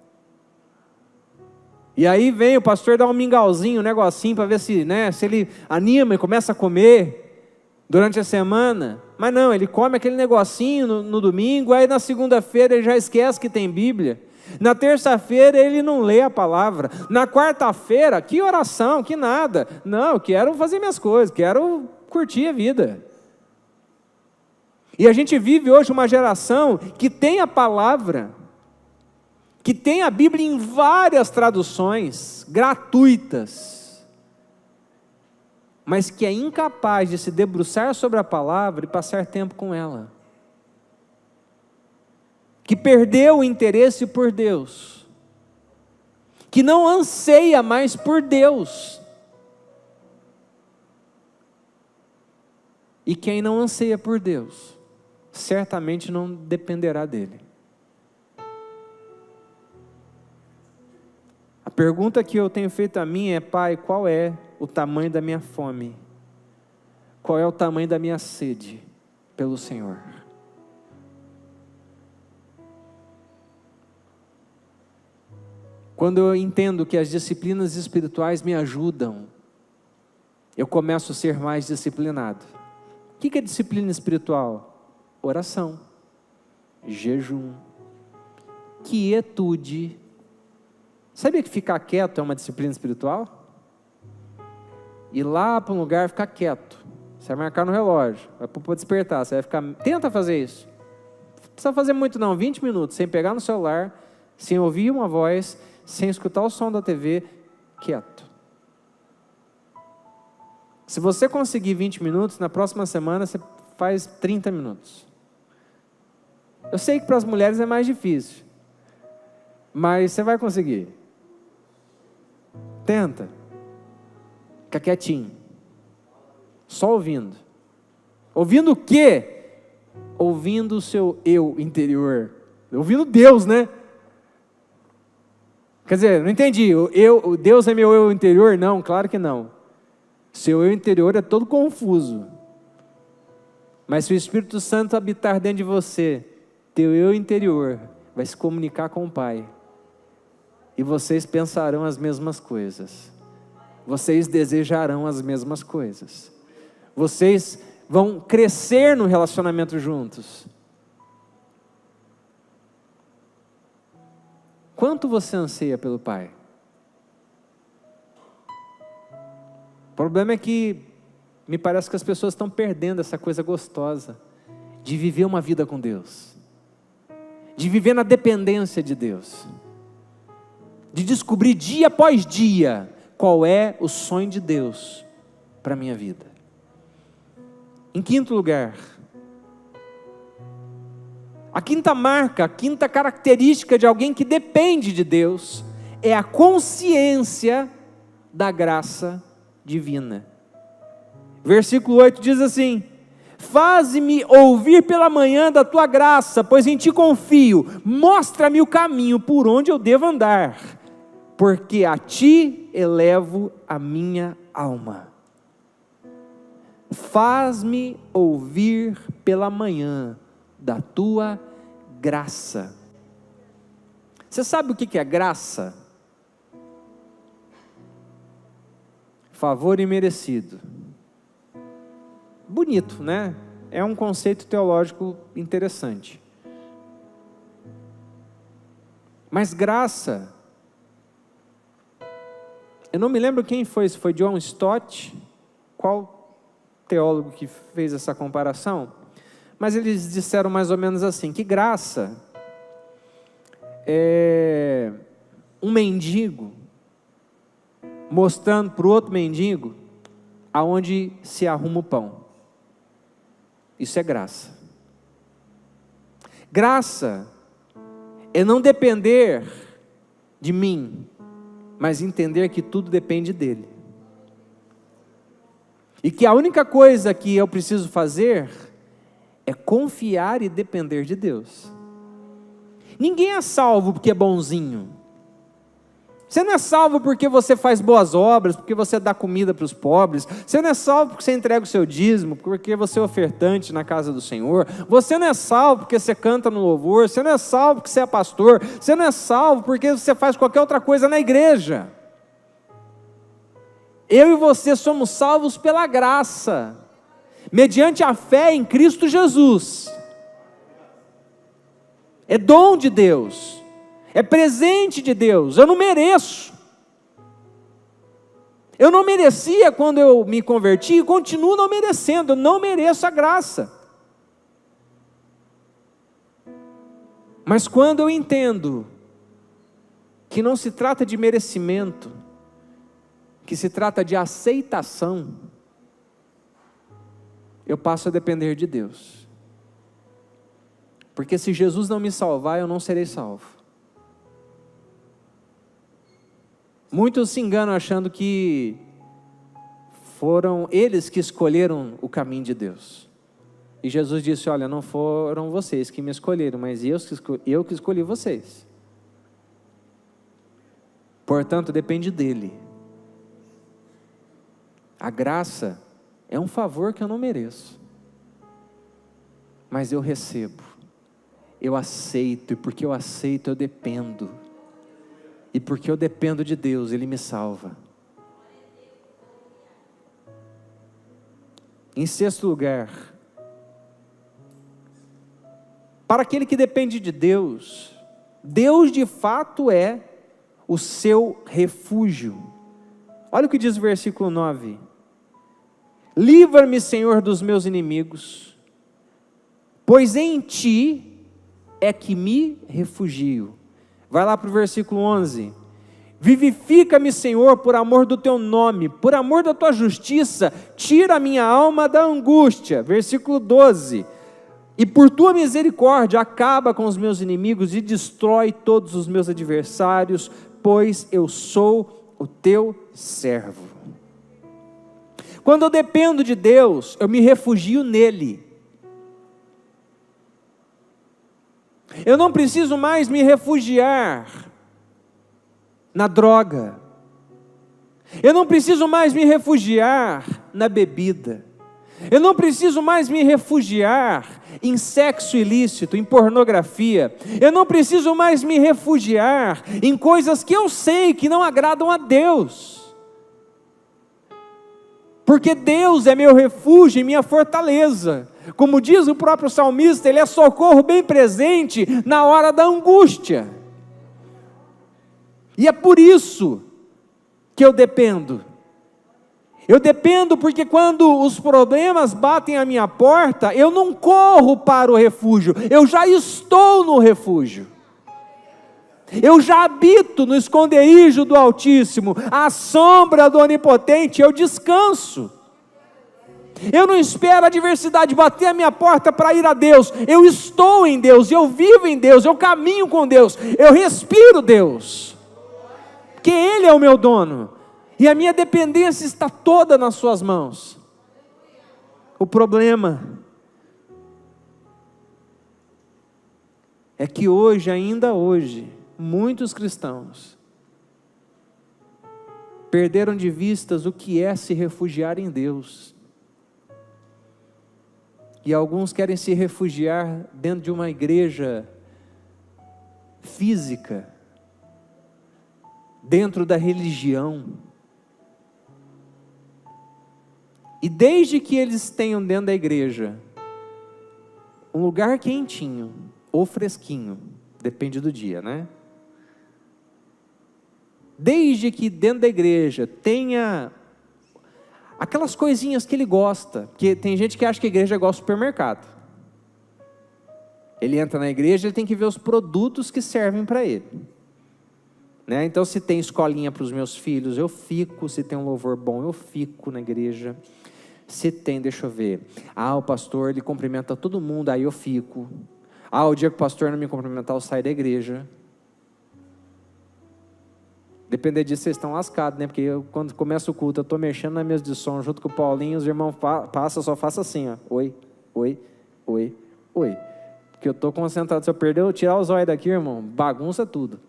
E aí vem o pastor dar um mingauzinho, um negocinho, para ver se ele anima e começa a comer durante a semana. Mas não, ele come aquele negocinho no domingo, aí na segunda-feira ele já esquece que tem Bíblia. Na terça-feira ele não lê a palavra. Na quarta-feira, que oração, que nada. Não, eu quero fazer minhas coisas, quero curtir a vida. E a gente vive hoje uma geração que tem a palavra, que tem a Bíblia em várias traduções, gratuitas, mas que é incapaz de se debruçar sobre a palavra e passar tempo com ela. Que perdeu o interesse por Deus, que não anseia mais por Deus. E quem não anseia por Deus, certamente não dependerá dele. A pergunta que eu tenho feito a mim é: Pai, qual é o tamanho da minha fome? Qual é o tamanho da minha sede pelo Senhor? Quando eu entendo que as disciplinas espirituais me ajudam, eu começo a ser mais disciplinado. O que é disciplina espiritual? Oração, jejum, quietude. Sabia que ficar quieto é uma disciplina espiritual? Ir lá para um lugar, ficar quieto. Você vai marcar no relógio, vai para despertar, você vai ficar... Tenta fazer isso. Não precisa fazer muito não, 20 minutos, sem pegar no celular, sem ouvir uma voz, sem escutar o som da TV, quieto. Se você conseguir 20 minutos, na próxima semana você faz 30 minutos. Eu sei que para as mulheres é mais difícil, mas você vai conseguir. Tenta. Fica quietinho. Só ouvindo. Ouvindo o quê? Ouvindo o seu eu interior. Ouvindo Deus, né? Quer dizer, não entendi. Deus é meu eu interior? Não, claro que não. Seu eu interior é todo confuso. Mas se o Espírito Santo habitar dentro de você, teu eu interior vai se comunicar com o Pai. E vocês pensarão as mesmas coisas. Vocês desejarão as mesmas coisas. Vocês vão crescer no relacionamento juntos. Quanto você anseia pelo Pai? O problema é que me parece que as pessoas estão perdendo essa coisa gostosa de viver uma vida com Deus, de viver na dependência de Deus, de descobrir dia após dia qual é o sonho de Deus para a minha vida. Em quinto lugar, a quinta marca, a quinta característica de alguém que depende de Deus é a consciência da graça divina. Versículo 8 diz assim: faze-me ouvir pela manhã da tua graça, pois em ti confio, mostra-me o caminho por onde eu devo andar, porque a ti elevo a minha alma. Faz-me ouvir pela manhã da tua graça. Você sabe o que é graça? Favor imerecido. Bonito, né? É um conceito teológico interessante. Mas graça, eu não me lembro quem foi, se foi John Stott, qual teólogo que fez essa comparação, mas eles disseram mais ou menos assim, que graça é um mendigo mostrando para o outro mendigo aonde se arruma o pão. Isso é graça. Graça é não depender de mim, mas entender que tudo depende dele. E que a única coisa que eu preciso fazer é confiar e depender de Deus. Ninguém é salvo porque é bonzinho. Você não é salvo porque você faz boas obras, porque você dá comida para os pobres. Você não é salvo porque você entrega o seu dízimo, porque você é ofertante na casa do Senhor. Você não é salvo porque você canta no louvor. Você não é salvo porque você é pastor. Você não é salvo porque você faz qualquer outra coisa na igreja. Eu e você somos salvos pela graça, mediante a fé em Cristo Jesus. É dom de Deus. É presente de Deus, eu não mereço. Eu não merecia quando eu me converti e continuo não merecendo, eu não mereço a graça. Mas quando eu entendo que não se trata de merecimento, que se trata de aceitação, eu passo a depender de Deus. Porque se Jesus não me salvar, eu não serei salvo. Muitos se enganam achando que foram eles que escolheram o caminho de Deus. E Jesus disse, olha, não foram vocês que me escolheram, mas eu que escolhi vocês. Portanto, depende dele. A graça é um favor que eu não mereço. Mas eu recebo. Eu aceito, e porque eu aceito, eu dependo. E porque eu dependo de Deus, Ele me salva. Em sexto lugar, para aquele que depende de Deus, Deus de fato é o seu refúgio. Olha o que diz o versículo 9. Livra-me, Senhor, dos meus inimigos, pois em Ti é que me refugio. Vai lá para o versículo 11. Vivifica-me, Senhor, por amor do Teu nome, por amor da Tua justiça, tira a minha alma da angústia. Versículo 12. E por Tua misericórdia, acaba com os meus inimigos e destrói todos os meus adversários, pois eu sou o Teu servo. Quando eu dependo de Deus, eu me refugio nele. Eu não preciso mais me refugiar na droga. Eu não preciso mais me refugiar na bebida. Eu não preciso mais me refugiar em sexo ilícito, em pornografia. Eu não preciso mais me refugiar em coisas que eu sei que não agradam a Deus. Porque Deus é meu refúgio e minha fortaleza. Como diz o próprio salmista, Ele é socorro bem presente na hora da angústia. E é por isso que eu dependo. Eu dependo porque quando os problemas batem à minha porta, eu não corro para o refúgio, eu já estou no refúgio. Eu já habito no esconderijo do Altíssimo, à sombra do Onipotente, eu descanso. Eu não espero a adversidade bater a minha porta para ir a Deus. Eu estou em Deus, eu vivo em Deus, eu caminho com Deus, eu respiro Deus. Porque Ele é o meu dono. E a minha dependência está toda nas suas mãos. O problema é que hoje, ainda hoje, muitos cristãos perderam de vistas o que é se refugiar em Deus. E alguns querem se refugiar dentro de uma igreja física, dentro da religião. E desde que eles tenham dentro da igreja um lugar quentinho ou fresquinho, depende do dia, né? Desde que dentro da igreja tenha aquelas coisinhas que ele gosta, porque tem gente que acha que a igreja é igual ao supermercado. Ele entra na igreja, ele tem que ver os produtos que servem para ele. Né? Então, se tem escolinha para os meus filhos, eu fico. Se tem um louvor bom, eu fico na igreja. Se tem, deixa eu ver. O pastor, ele cumprimenta todo mundo, aí eu fico. O dia que o pastor não me cumprimentar, eu saio da igreja. Depender disso, vocês estão lascados, né? Porque quando começa o culto, eu estou mexendo na mesa de som junto com o Paulinho, os irmãos passam, eu só faço assim, ó. Oi, oi, oi, oi. Porque eu estou concentrado. Se eu perder, eu tirar os olhos daqui, irmão, bagunça tudo.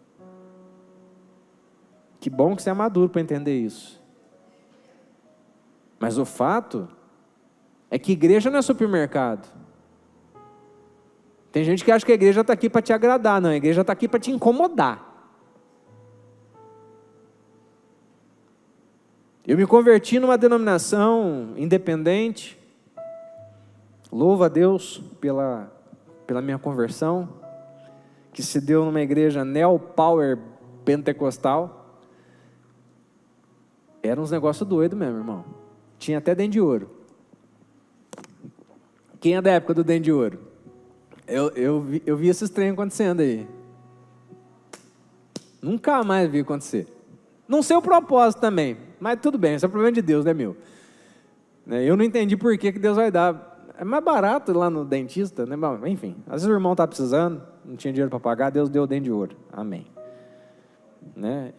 Que bom que você é maduro para entender isso. Mas o fato é que igreja não é supermercado. Tem gente que acha que a igreja está aqui para te agradar. Não, a igreja está aqui para te incomodar. Eu me converti numa denominação independente. Louvo a Deus pela minha conversão, que se deu numa igreja neo-power pentecostal. Era uns negócios doidos mesmo, irmão. Tinha até dente de ouro. Quem é da época do dente de ouro? Eu vi esses trem acontecendo aí. Nunca mais vi acontecer. Não sei o propósito também, mas tudo bem, isso é problema de Deus, não é meu. Eu não entendi por que Deus vai dar. É mais barato lá no dentista, né? Enfim, às vezes o irmão está precisando, não tinha dinheiro para pagar, Deus deu o dente de ouro. Amém.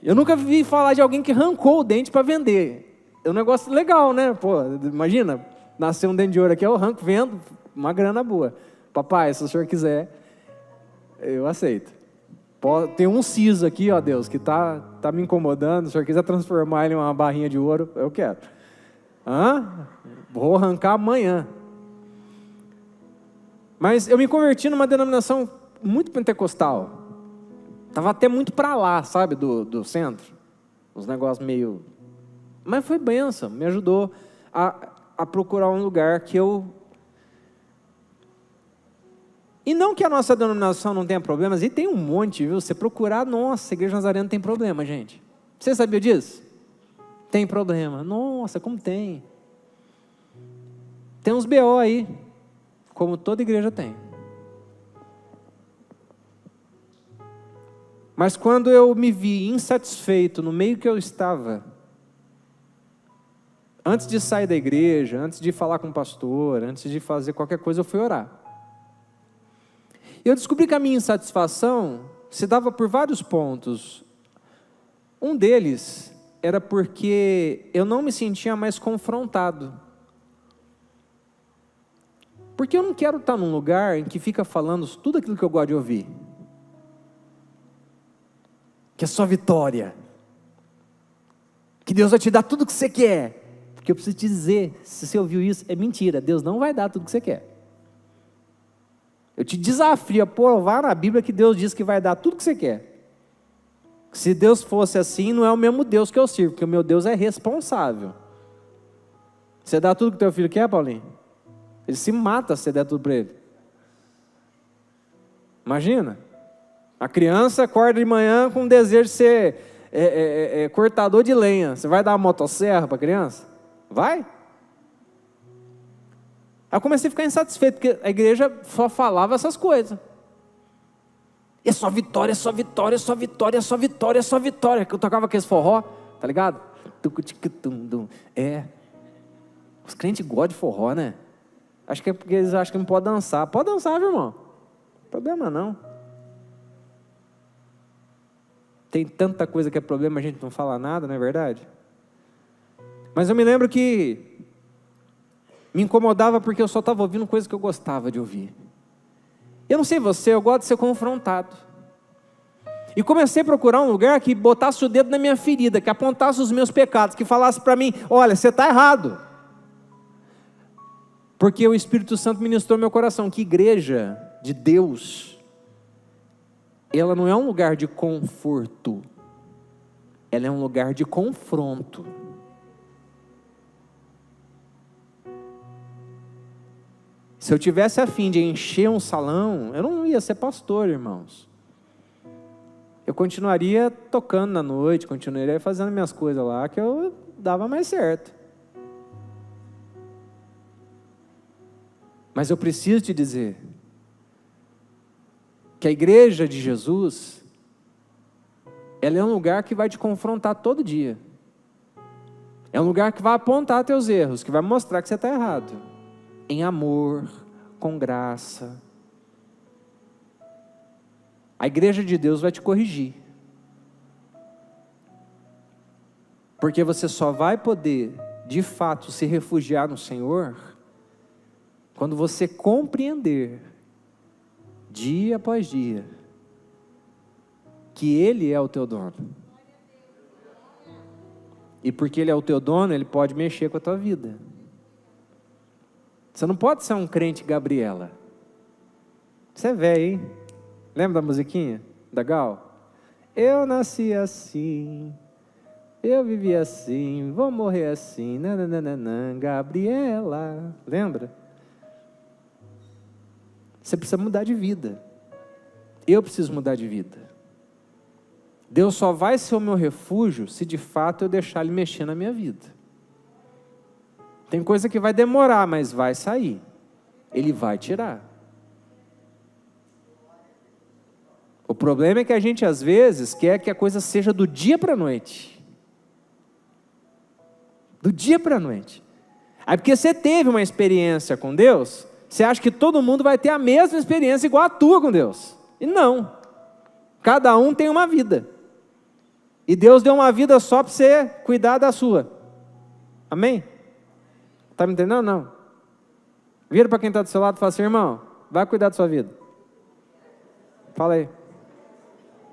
Eu nunca vi falar de alguém que arrancou o dente para vender. É um negócio legal, né? Pô, imagina, nascer um dente de ouro aqui, eu arranco, vendo, uma grana boa. Papai, se o senhor quiser, eu aceito. Tem um siso aqui, ó Deus, que tá me incomodando. Se o senhor quiser transformar ele em uma barrinha de ouro, eu quero. Vou arrancar amanhã. Mas eu me converti numa denominação muito pentecostal. Estava até muito para lá, sabe, do centro. Os negócios meio... Mas foi bênção, me ajudou a procurar um lugar que eu... E não que a nossa denominação não tenha problemas, e tem um monte, viu? Você procurar, nossa, a Igreja Nazarena tem problema, gente. Você sabia disso? Tem problema. Nossa, como tem. Tem uns BO aí, como toda igreja tem. Mas quando eu me vi insatisfeito no meio que eu estava, antes de sair da igreja, antes de falar com o pastor, antes de fazer qualquer coisa, eu fui orar. E eu descobri que a minha insatisfação se dava por vários pontos. Um deles era porque eu não me sentia mais confrontado. Porque eu não quero estar num lugar em que fica falando tudo aquilo que eu gosto de ouvir. Que é só vitória. Que Deus vai te dar tudo o que você quer. Porque eu preciso te dizer, se você ouviu isso, é mentira. Deus não vai dar tudo o que você quer. Eu te desafio a provar na Bíblia que Deus diz que vai dar tudo o que você quer. Se Deus fosse assim, não é o mesmo Deus que eu sirvo, porque o meu Deus é responsável. Você dá tudo que teu filho quer, Paulinho? Ele se mata se você der tudo para ele. Imagina. A criança acorda de manhã com o desejo de ser cortador de lenha. Você vai dar uma motosserra para a criança? Vai? Aí eu comecei a ficar insatisfeito, porque a igreja só falava essas coisas. É só vitória, é só vitória, é só vitória, é só vitória, é só vitória. Que eu tocava aqueles forró, tá ligado? Os crentes gostam de forró, né? Acho que é porque eles acham que não pode dançar. Pode dançar, meu irmão. Problema não. Tem tanta coisa que é problema, a gente não fala nada, não é verdade? Mas eu me lembro que me incomodava porque eu só estava ouvindo coisas que eu gostava de ouvir. Eu não sei você, eu gosto de ser confrontado. E comecei a procurar um lugar que botasse o dedo na minha ferida, que apontasse os meus pecados, que falasse para mim, olha, você está errado. Porque o Espírito Santo ministrou no meu coração que igreja de Deus, ela não é um lugar de conforto, ela é um lugar de confronto. Se eu tivesse a fim de encher um salão, eu não ia ser pastor, irmãos. Eu continuaria tocando na noite, continuaria fazendo minhas coisas lá, que eu dava mais certo. Mas eu preciso te dizer que a igreja de Jesus, ela é um lugar que vai te confrontar todo dia. É um lugar que vai apontar teus erros, que vai mostrar que você está errado. Em amor, com graça. A igreja de Deus vai te corrigir. Porque você só vai poder, de fato, se refugiar no Senhor quando você compreender, dia após dia, que Ele é o teu dono. E porque Ele é o teu dono, Ele pode mexer com a tua vida. Você não pode ser um crente Gabriela. Você é velho, hein? Lembra da musiquinha da Gal? Eu nasci assim, eu vivi assim, vou morrer assim, nananana, Gabriela. Lembra? Você precisa mudar de vida. Eu preciso mudar de vida. Deus só vai ser o meu refúgio se de fato eu deixar Ele mexer na minha vida. Tem coisa que vai demorar, mas vai sair. Ele vai tirar. O problema é que a gente às vezes quer que a coisa seja do dia para a noite. Do dia para a noite. Aí porque você teve uma experiência com Deus, você acha que todo mundo vai ter a mesma experiência igual a tua com Deus. E não. Cada um tem uma vida. E Deus deu uma vida só para você cuidar da sua. Amém? Está me entendendo? Não. Vira para quem está do seu lado e fala assim, irmão, vai cuidar da sua vida. Fala aí.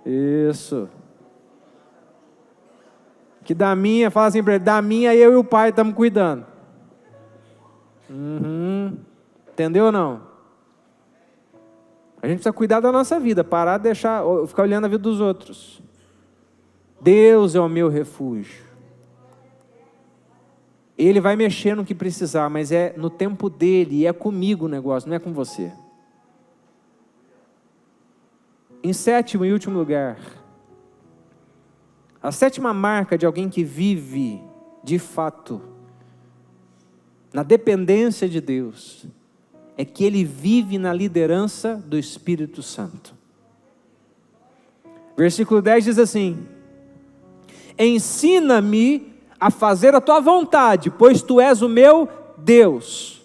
Isso. Que da minha, fala assim para ele, da minha eu e o pai estamos cuidando. Entendeu ou não? A gente precisa cuidar da nossa vida, parar de deixar, ficar olhando a vida dos outros. Deus é o meu refúgio. Ele vai mexer no que precisar, mas é no tempo dele, e é comigo o negócio, não é com você. Em sétimo e último lugar, a sétima marca de alguém que vive, de fato, na dependência de Deus, é que ele vive na liderança do Espírito Santo. Versículo 10 diz assim, ensina-me a fazer a tua vontade, pois tu és o meu Deus.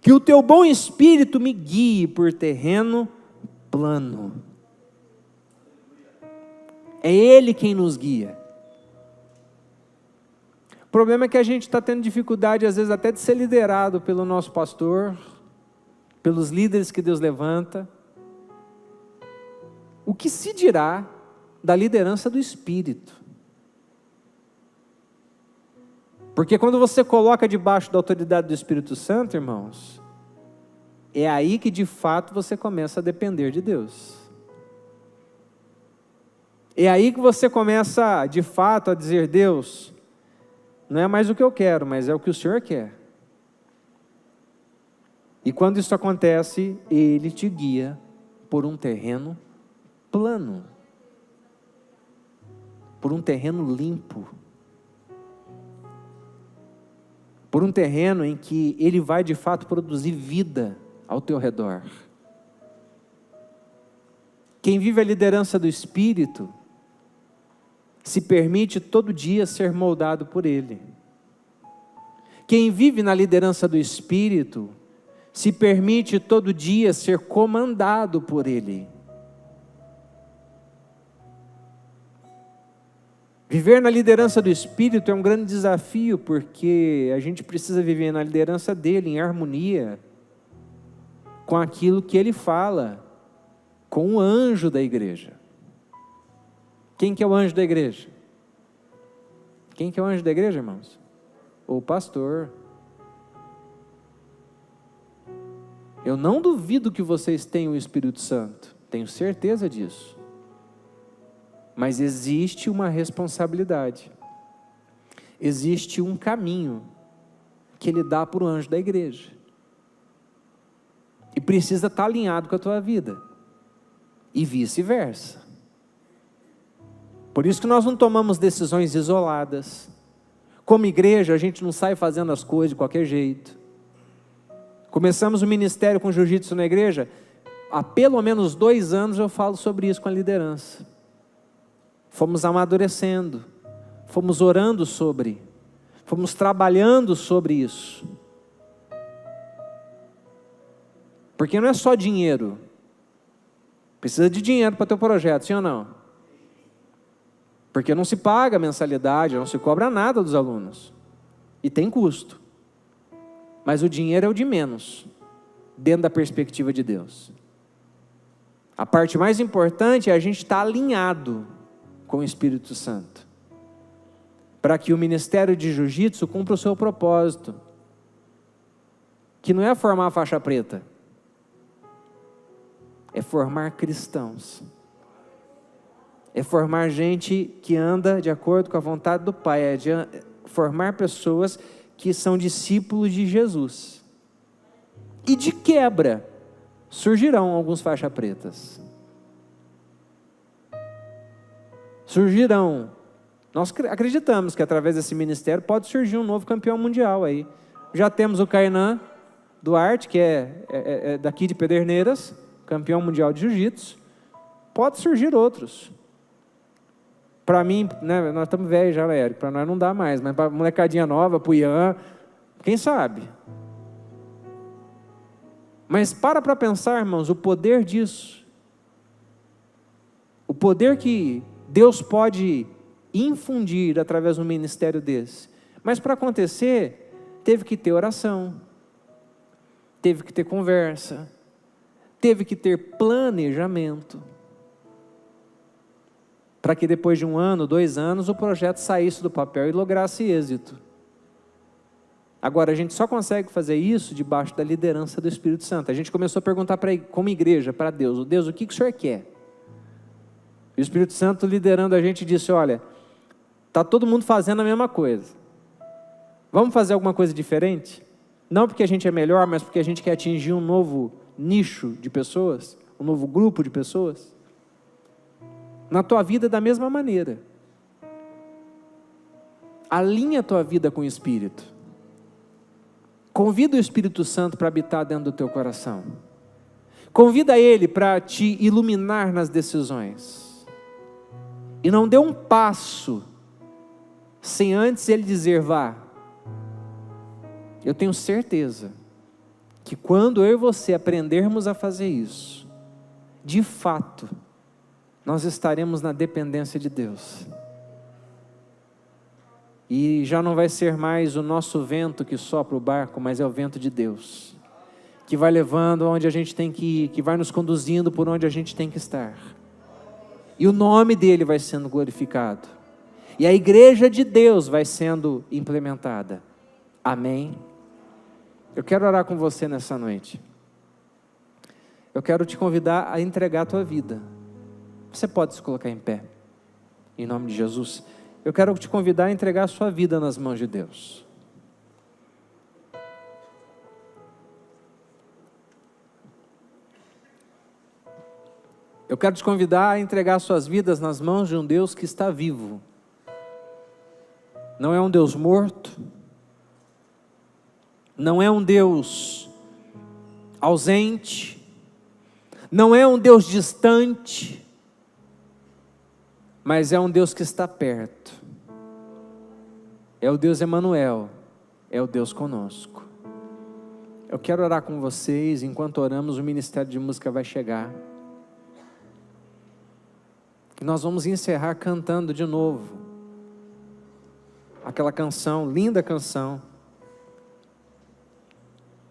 Que o teu bom espírito me guie por terreno plano. É Ele quem nos guia. O problema é que a gente está tendo dificuldade, às vezes, até de ser liderado pelo nosso pastor, pelos líderes que Deus levanta. O que se dirá da liderança do Espírito? Porque quando você coloca debaixo da autoridade do Espírito Santo, irmãos, é aí que de fato você começa a depender de Deus. É aí que você começa de fato a dizer, Deus, não é mais o que eu quero, mas é o que o Senhor quer. E quando isso acontece, Ele te guia por um terreno plano, por um terreno limpo, por um terreno em que Ele vai de fato produzir vida ao teu redor. Quem vive a liderança do Espírito, se permite todo dia ser moldado por Ele. Quem vive na liderança do Espírito, se permite todo dia ser comandado por Ele. Viver na liderança do Espírito é um grande desafio, porque a gente precisa viver na liderança dEle, em harmonia com aquilo que Ele fala, com o anjo da igreja. Quem que é o anjo da igreja? Quem que é o anjo da igreja, irmãos? O pastor. Eu não duvido que vocês tenham o Espírito Santo, tenho certeza disso. Mas existe uma responsabilidade, existe um caminho que Ele dá para o anjo da igreja. E precisa estar alinhado com a tua vida. E vice-versa. Por isso que nós não tomamos decisões isoladas. Como igreja, a gente não sai fazendo as coisas de qualquer jeito. Começamos o ministério com jiu-jitsu na igreja. Há pelo menos 2 anos eu falo sobre isso com a liderança. Fomos amadurecendo, fomos orando sobre, fomos trabalhando sobre isso. Porque não é só dinheiro. Precisa de dinheiro para o teu projeto, sim ou não? Porque não se paga mensalidade, não se cobra nada dos alunos. E tem custo. Mas o dinheiro é o de menos, dentro da perspectiva de Deus. A parte mais importante é a gente estar alinhado com o Espírito Santo. para que o ministério de jiu-jitsu cumpra o seu propósito, que não é formar faixa preta, é formar cristãos, é formar gente que anda de acordo com a vontade do Pai, é formar pessoas que são discípulos de Jesus. E de quebra, surgirão alguns faixa pretas. Surgirão. Nós acreditamos que através desse ministério pode surgir um novo campeão mundial aí. Já temos o Kainan Duarte, que é daqui de Pederneiras, campeão mundial de jiu-jitsu. Pode surgir outros. Para mim, né, nós estamos velhos já, Érico, para nós não dá mais, mas para molecadinha nova, para o Ian, quem sabe? Mas para pensar, irmãos, o poder disso, o poder que Deus pode infundir através de um ministério desse. Mas para acontecer, teve que ter oração, teve que ter conversa, teve que ter planejamento, para que depois de 1 ano, 2 anos, o projeto saísse do papel e lograsse êxito. Agora, a gente só consegue fazer isso debaixo da liderança do Espírito Santo. A gente começou a perguntar como igreja, para Deus, o que o Senhor quer? O Espírito Santo liderando a gente disse, olha, está todo mundo fazendo a mesma coisa. Vamos fazer alguma coisa diferente? Não porque a gente é melhor, mas porque a gente quer atingir um novo nicho de pessoas, um novo grupo de pessoas. Na tua vida da mesma maneira. Alinha a tua vida com o Espírito. Convida o Espírito Santo para habitar dentro do teu coração. Convida Ele para te iluminar nas decisões. E não dê um passo sem antes Ele dizer, vá. Eu tenho certeza que quando eu e você aprendermos a fazer isso, de fato, nós estaremos na dependência de Deus. E já não vai ser mais o nosso vento que sopra o barco, mas é o vento de Deus, que vai levando onde a gente tem que ir, que vai nos conduzindo por onde a gente tem que estar. E o nome dele vai sendo glorificado. E a igreja de Deus vai sendo implementada. Amém? Eu quero orar com você nessa noite. Eu quero te convidar a entregar a tua vida. Você pode se colocar em pé, em nome de Jesus. Eu quero te convidar a entregar a sua vida nas mãos de Deus. Eu quero te convidar a entregar suas vidas nas mãos de um Deus que está vivo. Não é um Deus morto, não é um Deus ausente, não é um Deus distante, mas é um Deus que está perto. É o Deus Emanuel, é o Deus conosco. Eu quero orar com vocês. Enquanto oramos, o Ministério de Música vai chegar. E nós vamos encerrar cantando de novo aquela canção, linda canção,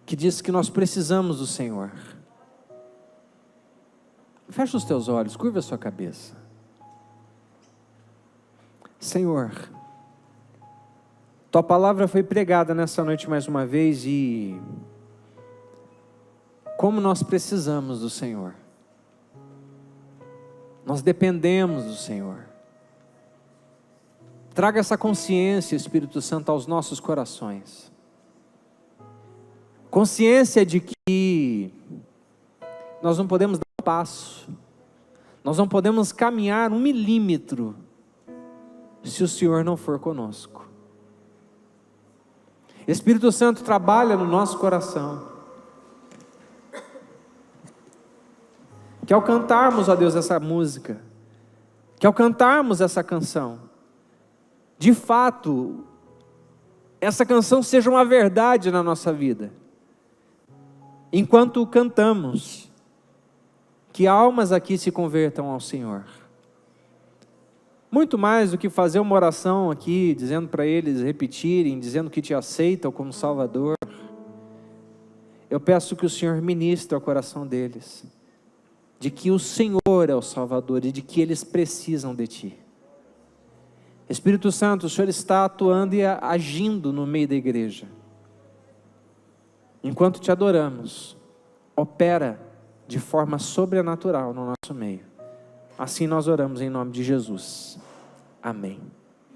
que diz que nós precisamos do Senhor. Fecha os teus olhos, curva a sua cabeça. Senhor, tua palavra foi pregada nessa noite mais uma vez e como nós precisamos do Senhor. Nós dependemos do Senhor. Traga essa consciência, Espírito Santo, aos nossos corações. Consciência de que nós não podemos dar um passo, nós não podemos caminhar 1 milímetro se o Senhor não for conosco. Espírito Santo trabalha no nosso coração. Que ao cantarmos, ó Deus, essa música, que ao cantarmos essa canção, de fato, essa canção seja uma verdade na nossa vida. Enquanto cantamos, que almas aqui se convertam ao Senhor. Muito mais do que fazer uma oração aqui, dizendo para eles repetirem, dizendo que te aceitam como Salvador. Eu peço que o Senhor ministre ao coração deles, de que o Senhor é o Salvador e de que eles precisam de Ti. Espírito Santo, o Senhor está atuando e agindo no meio da igreja. Enquanto te adoramos, opera de forma sobrenatural no nosso meio. Assim nós oramos em nome de Jesus. Amém.